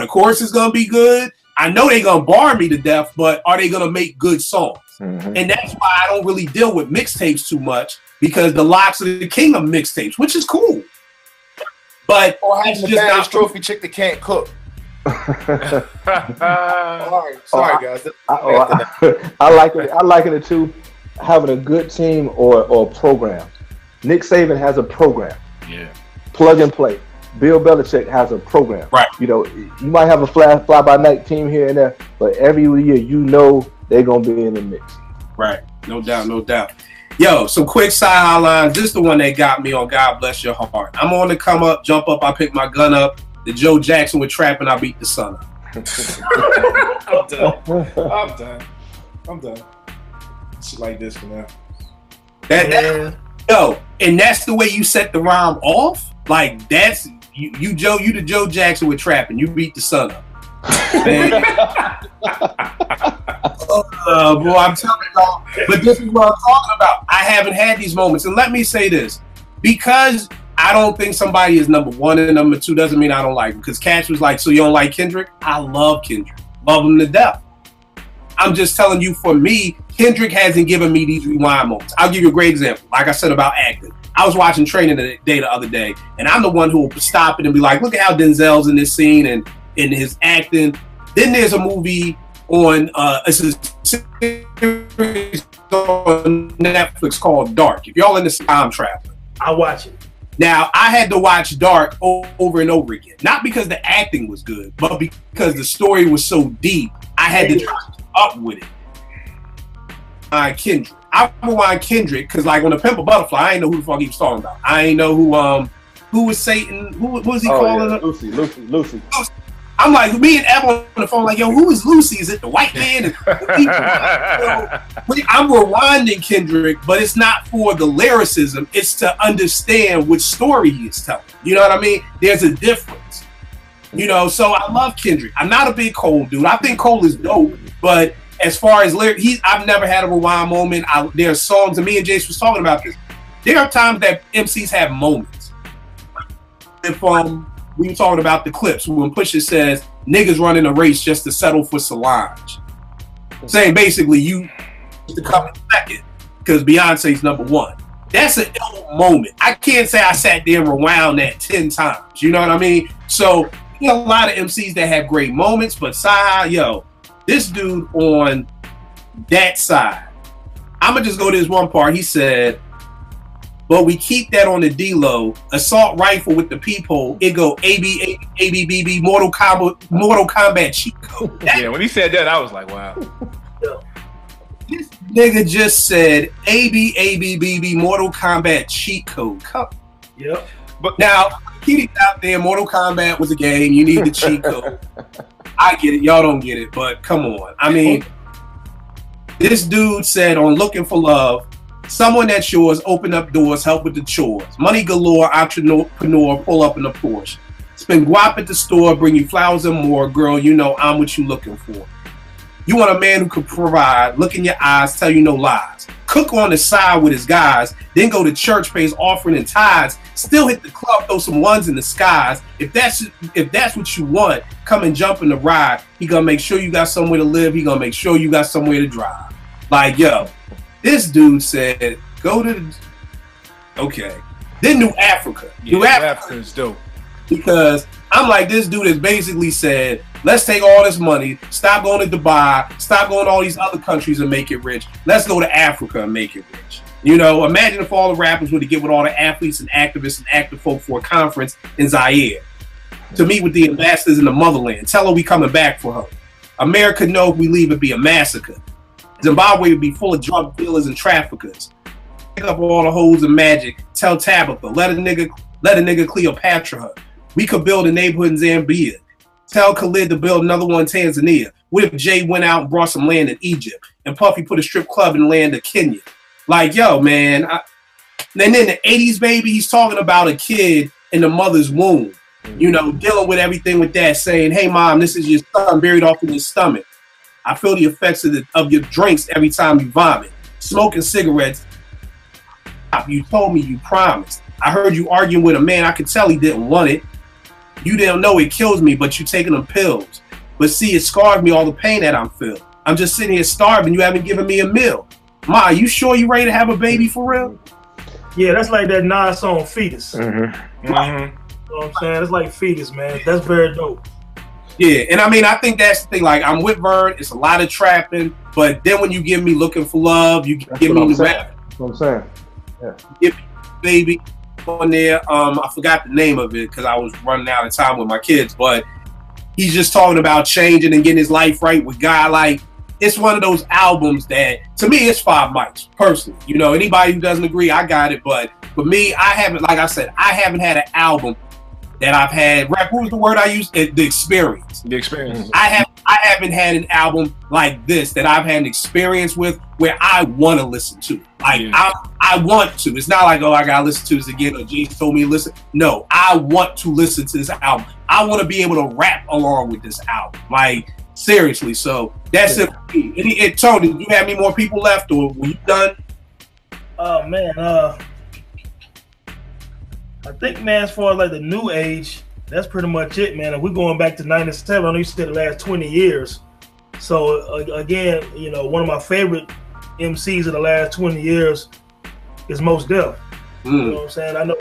D: the choruses going to be good? I know they're going to bar me to death, but are they going to make good songs? And that's why I don't really deal with mixtapes too much, because the Locks are the king of mixtapes, which is cool. But
E: it's just not trophy chick that can't cook. Sorry, guys.
H: I like it too. Having a good team or program. Nick Saban has a program.
G: Yeah.
H: Plug and play. Bill Belichick has a program.
D: Right.
H: You might have a fly by night team here and there, but every year they're gonna be in the mix.
D: Right. No doubt. Yo, some quick side lines. This is the one that got me on God Bless Your Heart. I'm on the come up, jump up, I pick my gun up. The Joe Jackson with trapping, I beat the sun up.
I: I'm done. Shit like this for now.
D: And that's the way you set the rhyme off. Like, that's you the Joe Jackson with trapping. You beat the sun up. Boy, I'm telling y'all, but this is what I'm talking about. I haven't had these moments, and let me say this: because I don't think somebody is number one and number two doesn't mean I don't like him. Because Cash was like, "So you don't like Kendrick?" I love Kendrick, love him to death. I'm just telling you, for me, Kendrick hasn't given me these rewind moments. I'll give you a great example. Like I said about acting, I was watching Training Day the other day, and I'm the one who will stop it and be like, "Look at how Denzel's in this scene and in his acting." Then there's a movie on it's a series on Netflix called Dark. If y'all in this time traveling,
F: I watch it.
D: Now, I had to watch Dark over and over again. Not because the acting was good, but because the story was so deep. I had to try to keep up with it. Kendrick. I rewind Kendrick because, like, on The Pimp a Butterfly, I didn't know who the fuck he was talking about. I didn't know who was Satan. Who was he calling her?
H: Lucy.
D: I'm like, me and Ev on the phone, like, yo, who is Lucy? Is it the white man? I'm rewinding Kendrick, but it's not for the lyricism. It's to understand which story he is telling. You know what I mean? There's a difference. So I love Kendrick. I'm not a big Cole dude. I think Cole is dope, but as far as lyrics, I've never had a rewind moment. There are songs, and me and Jace was talking about this. There are times that MCs have moments. If we were talking about the clips when Pusha says niggas running a race just to settle for Solange, saying basically you to come in second because Beyonce's number one. That's an ill moment. I can't say I sat there and rewound that 10 times. You know what I mean? So a lot of MCs that have great moments, but Cyhi, this dude on that side, I'm gonna just go to this one part. He said, "But we keep that on the D-low. Assault rifle with the peephole. It go ABBB Mortal Kombat cheat code."
G: Yeah, when he said that, I was like, wow.
D: This nigga just said ABBB Mortal Kombat cheat code.
F: Yep.
D: But now, keep it out there. Mortal Kombat was a game. You need the cheat code. I get it. Y'all don't get it, but come on. I mean, this dude said on Looking for Love, someone that's yours, open up doors, help with the chores. Money galore, entrepreneur, pull up in a Porsche. Spend guap at the store, bring you flowers and more. Girl, you know I'm what you looking for. You want a man who can provide, look in your eyes, tell you no lies. Cook on the side with his guys, then go to church, pays offering and tithes. Still hit the club, throw some ones in the skies. If that's what you want, come and jump in the ride. He gonna make sure you got somewhere to live. He gonna make sure you got somewhere to drive. Like, yo, this dude said, go to the... Okay. Then New Africa.
G: Yeah, New Africa is dope.
D: Because I'm like, this dude has basically said, let's take all this money, stop going to Dubai, stop going to all these other countries and make it rich. Let's go to Africa and make it rich. Imagine if all the rappers were to get with all the athletes and activists and active folk for a conference in Zaire to meet with the ambassadors in the motherland. Tell her we coming back for her. America know if we leave it be a massacre. Zimbabwe would be full of drug dealers and traffickers. Pick up all the hoes of magic. Tell Tabitha, let a nigga Cleopatra her. We could build a neighborhood in Zambia. Tell Khalid to build another one in Tanzania. What if Jay went out and brought some land in Egypt and Puffy put a strip club in the land of Kenya? Like, yo, man. And then in the 80s, baby, he's talking about a kid in the mother's womb, you know, dealing with everything with that, saying, hey, mom, this is your son buried off in your stomach. I feel the effects of your drinks every time you vomit. Smoking cigarettes. You told me you promised. I heard you arguing with a man. I could tell he didn't want it. You didn't know it kills me, but you taking them pills. But see, it scars me, all the pain that I'm feeling. I'm just sitting here starving. You haven't given me a meal. Ma, you sure you ready to have a baby for real?
F: Yeah, that's like that Nas song, Fetus.
G: Mm-hmm.
F: You know what I'm saying? It's like Fetus, man. That's very dope.
D: Yeah, and I mean, I think that's the thing. Like, I'm with Vern. It's a lot of trapping. But then when you give me Looking for Love, you give me the rap.
H: That's what I'm saying. Yeah.
D: Give me Baby on there. I forgot the name of it because I was running out of time with my kids. But he's just talking about changing and getting his life right with God. Like, it's one of those albums that, to me, it's 5 mics, personally. You know, anybody who doesn't agree, I got it. But for me, I haven't, like I said, I haven't had an album that I've had, what was the word I used? The experience.
G: The experience.
D: I haven't had an album like this that I've had an experience with where I want to listen to. Like, I want to. It's not like, oh, I got to listen to this again, or James told me to listen. No, I want to listen to this album. I want to be able to rap along with this album. Like, seriously. So that's it for me. Tony, do you have any more people left, or were you done?
F: Oh, man. I think, man, as far as like the new age, that's pretty much it, man. If we're going back to 97, I know you said the last 20 years. So, again, you know, one of my favorite MCs in the last 20 years is Mos Def. You know what I'm saying? I know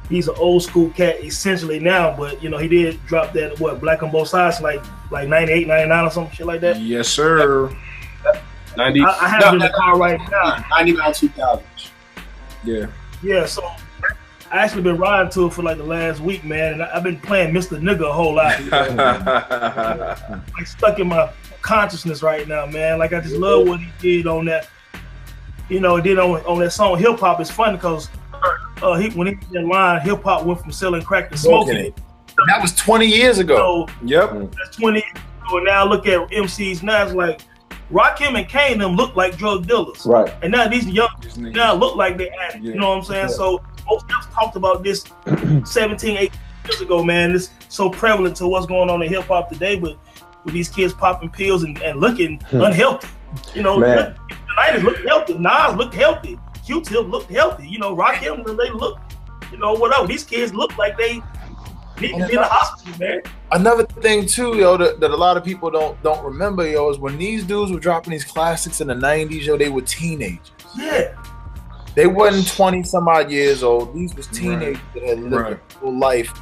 F: he's an old school cat essentially now, but, you know, he did drop that, Black on Both Sides, like 98, 99 or some shit like that.
G: Yes, sir.
D: 90.
F: I have it in the car right now.
D: 99, 2000.
G: Yeah.
F: Yeah, so I actually been riding to it for like the last week, man, and I've been playing Mr. Nigga a whole lot. Like stuck in my consciousness right now, man. Like I just love what he did on that. You know, did on that song Hip Hop. It's funny because when he was in line, hip hop went from selling crack to smoking it.
E: That was 20 years ago.
F: So,
G: Yep.
F: That's 20 years ago. And now look at MCs now. It's like Rakim and Kane them look like drug dealers.
H: Right.
F: And now these young now look like they addicts. Yeah. You know what I'm saying? Yeah. So most of us talked about this 17, 18 years ago, man. It's so prevalent to what's going on in hip hop today, but with these kids popping pills and looking unhealthy. You know, the 90s looked healthy. Nas looked healthy. Q-Tip looked healthy. You know, Rakim, they look, you know, whatever. These kids look like they need to be in the hospital, man.
E: Another thing too, yo, that a lot of people don't remember, yo, is when these dudes were dropping these classics in the 90s, yo, they were teenagers.
F: Yeah.
E: They wasn't 20 some odd years old. These was teenagers that had lived a full life.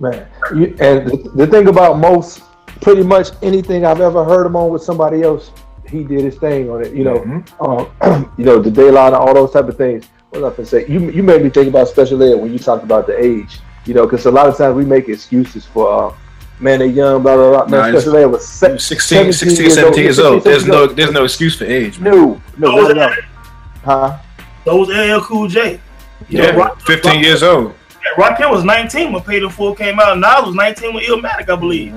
H: Man, and the thing about most, pretty much anything I've ever heard him on with somebody else, he did his thing on it. You know, you know, the Dayline and all those type of things. What was I gonna say? You made me think about special ed when you talked about the age. You know, because a lot of times we make excuses for man, they're young, blah blah blah. Man, special ed was
G: 16, 17 years old. There's no excuse for age, man.
H: No. Huh?
F: Those LL Cool J.
G: Yeah, 15 years old.
F: Yeah, Rakim was 19 when Paid in Full came out. Nas was 19 when Illmatic, I believe.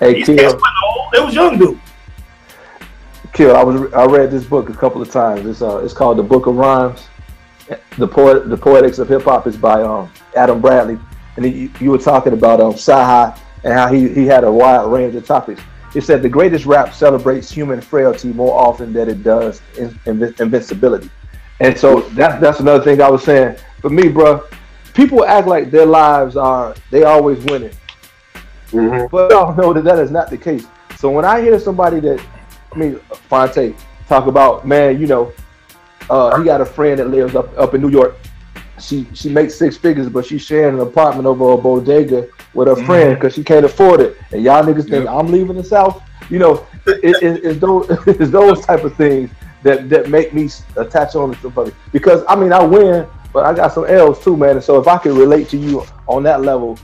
H: Hey,
F: these kids wasn't old. They was young dudes.
H: Kill, I read this book a couple of times. It's called The Book of Rhymes. The Poetics of Hip Hop is by Adam Bradley, and you were talking about Cyhi and how he had a wide range of topics. He said the greatest rap celebrates human frailty more often than it does invincibility. And so that's another thing I was saying. For me, bro, people act like their lives they always winning. But I don't know that is not the case. So when I hear somebody Fonte talk about, man, you know, he got a friend that lives up in New York. She makes 6 figures, but she's sharing an apartment over a bodega with her friend because she can't afford it. And y'all niggas think I'm leaving the South. You know, it's those type of things that make me attach on to somebody. Because I mean, I win, but I got some L's too, man. And so if I can relate to you on that level,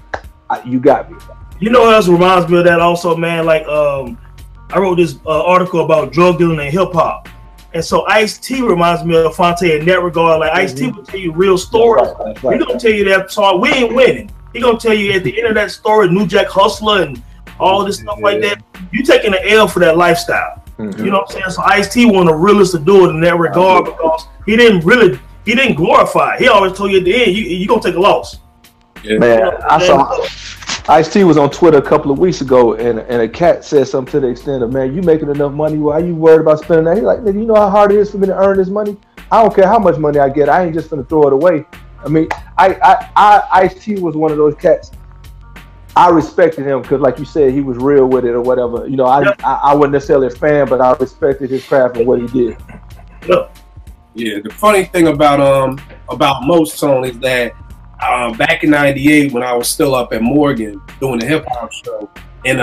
H: you got me.
F: You know what else reminds me of that also, man? Like, I wrote this article about drug dealing and hip hop. And so Ice-T reminds me of Fonte in that regard. Like, Ice-T will tell you real stories. He gonna tell you that song, we ain't winning. He gonna tell you at the end of that story, New Jack Hustler and all this stuff like that. You taking an L for that lifestyle. You know what I'm saying? So Ice-T one of the realest to do it in that regard because he didn't glorify it. He always told you at the end, you gonna take a loss.
H: Yeah. Man, I saw Ice-T was on Twitter a couple of weeks ago, and a cat said something to the extent of, "Man, you making enough money? Why are you worried about spending that?" He's like, "Nigga, you know how hard it is for me to earn this money? I don't care how much money I get. I ain't just gonna throw it away." I mean, Ice-T was one of those cats. I respected him because, like you said, he was real with it or whatever. You know, I wasn't necessarily a fan, but I respected his craft and what he did.
D: Yeah, the funny thing about most songs is that back in '98 when I was still up at Morgan doing the hip hop show, and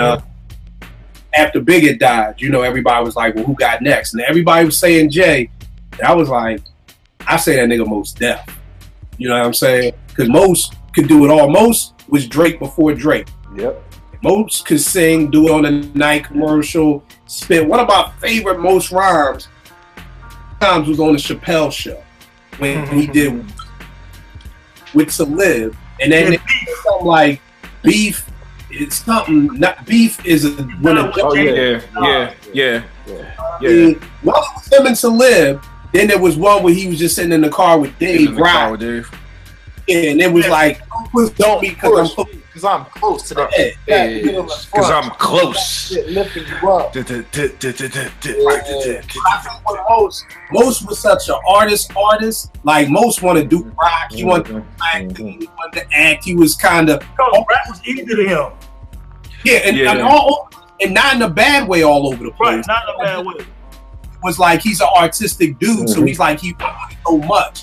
D: after Big had died, you know, everybody was like, "Well, who got next?" And everybody was saying Jay. And I was like, I say that nigga Mos Def. You know what I'm saying? Because Mos could do it all. Mos was Drake before Drake.
H: Yep.
D: Mos could sing, do it on the night commercial, spit. One of my favorite Mos rhymes times was on the Chappelle show when he did with To Live, and then it something like beef. It's something. Not beef is a when a
G: yeah.
D: One was him and To Live. Then there was one where he was just sitting in the car with Dave. Right. Yeah, and it was like, don't be because I'm close to the head.
G: Because I'm close.
D: Lifting you up. Mos was such an artist. Like Mos wanted to do rock. He wanted to act. He wanted to act. He was kind of.
F: Rap was easy to him.
D: Yeah, and not in a bad way all over the place.
F: Right, not in a bad way.
D: It was like he's an artistic dude, so he's like he wanted so much.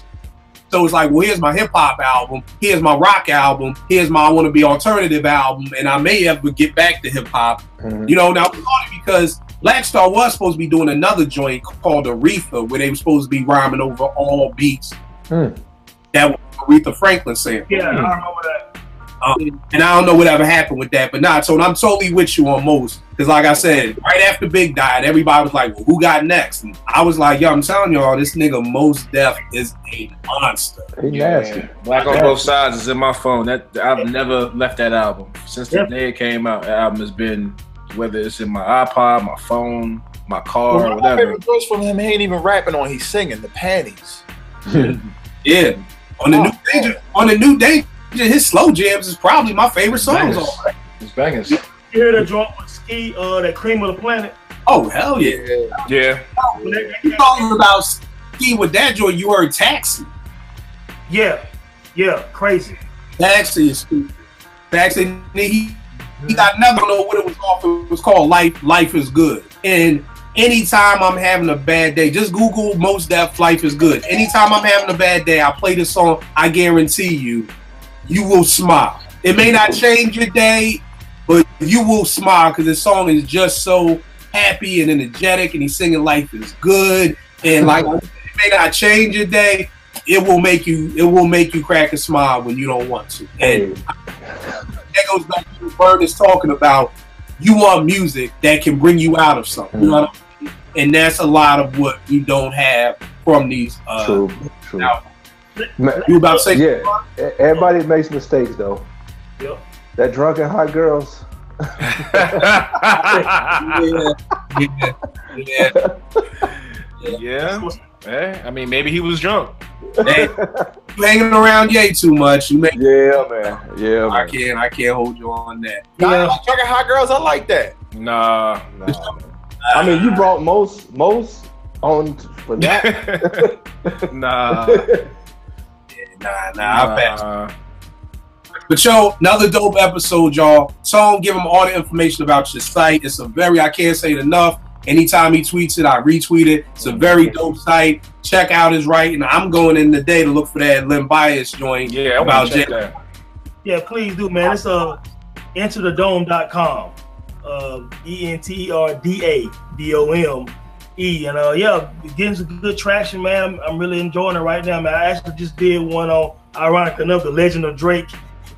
D: So it's like, well, here's my hip hop album, here's my rock album, here's my I Want to Be Alternative album, and I may ever get back to hip hop. You know, now it's funny because Black Star was supposed to be doing another joint called Aretha, where they were supposed to be rhyming over all beats. That was Aretha Franklin saying.
F: Yeah, I remember that.
D: And I don't know whatever happened with that, but nah, so I'm totally with you on Mos. Because like I said, right after Big died, everybody was like, well, who got next? And I was like, yo, I'm telling y'all, this nigga Mos Def is a monster.
H: Nasty.
G: Black on Both Sides is in my phone. That I've never left that album. Since the day it came out, that album has been, whether it's in my iPod, my phone, my car,
E: Well,
G: whatever.
E: my favorite verse from him, he ain't even rapping on, he's singing the panties.
D: Yeah. On the new Danger, his slow jams is probably my favorite songs on it.
G: It's bangers.
F: You hear that joint with Ski, that Cream of the Planet?
D: Oh, hell yeah.
G: Yeah.
D: You talking about Ski with that joint, you heard Taxi.
F: Yeah, crazy.
D: Taxi is stupid. Taxi, he got another, I don't know what it was off. It was called Life is Good. And anytime I'm having a bad day, just Google Mos Def Life is Good. Anytime I'm having a bad day, I play this song, I guarantee you will smile. It may not change your day, but you will smile because the song is just so happy and energetic, and he's singing "Life is Good," and like it may not change your day, it will make you crack a smile when you don't want to. And that goes back to what Bird is talking about. You want music that can bring you out of something, you know what I mean? And that's a lot of what we don't have from these.
H: True.
D: Albums. You about to say?
H: Yeah, everybody makes mistakes though.
F: Yep.
H: That drunken hot girls.
G: Yeah. Hey, I mean, maybe he was drunk.
D: Hey, you hanging around Ye too much. You make
H: man.
D: I can't hold you on that.
E: Yeah, drunken hot girls, I like that.
G: Nah.
H: I mean, you brought Mos on for that.
G: Nah.
D: I bet. But yo, another dope episode, y'all. Tone, give him all the information about your site. It's a very, I can't say it enough. Anytime he tweets it, I retweet it. It's a very dope site. Check out his writing. I'm going in today to look for that Lim Bias joint.
G: Yeah, about check that.
F: Yeah, please do, man. It's enterthedome.com. ENTERDADOME. And getting some good traction, man. I'm really enjoying it right now, man. I actually just did one on, ironic enough, The Legend of Drake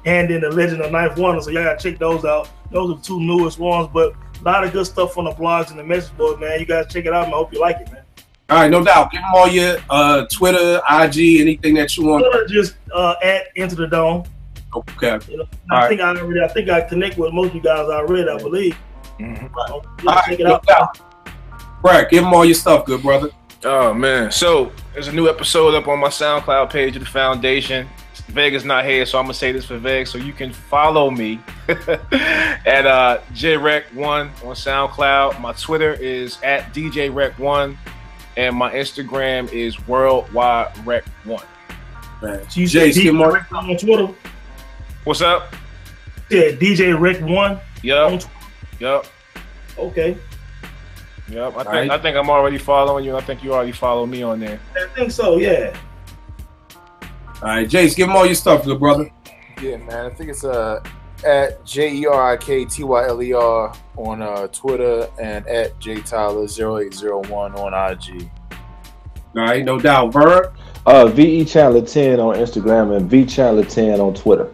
F: and then The Legend of Knife Wonder. So y'all gotta check those out. Those are the two newest ones, but a lot of good stuff on the blogs and the message board, man. You guys check it out, and I hope you like it, man.
D: All right, no doubt. Give them all your Twitter, IG, anything that you want.
F: Twitter, just at Into the Dome.
D: Okay.
F: You know, I think I connect with most of you guys already, I believe.
D: Mm-hmm. Check it out. Brad, give them all your stuff, good brother.
G: Oh man, so there's a new episode up on my SoundCloud page of the foundation. Veg is not here, so I'm gonna say this for Veg, so you can follow me at JREC1 on SoundCloud. My Twitter is at DJREC1, and my Instagram is WorldwideRec1.
F: Jay, DJ on Twitter.
G: What's up?
F: Yeah, DJ Rec1.
G: Yep.
F: Okay.
G: Yep. I think I'm already following you. I think you already follow me on there.
F: I think so. Yeah.
D: All right, Jace, give them all your stuff, good brother.
E: Yeah, man. I think it's at JERIKTYLER on Twitter and at JTyler0801 on IG.
D: All right, no doubt. Vern?
H: VE Chandler 10 on Instagram and V Chandler 10 on Twitter.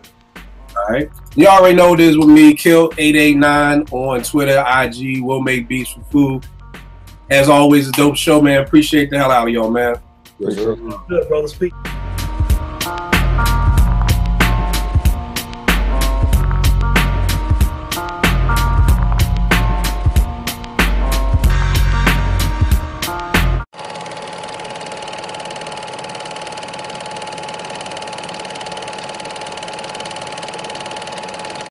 D: All right. You already know this with me, Kill889 on Twitter, IG. We'll make beats for food. As always, a dope show, man. Appreciate the hell out of y'all, man.
F: Good, brother. Speak.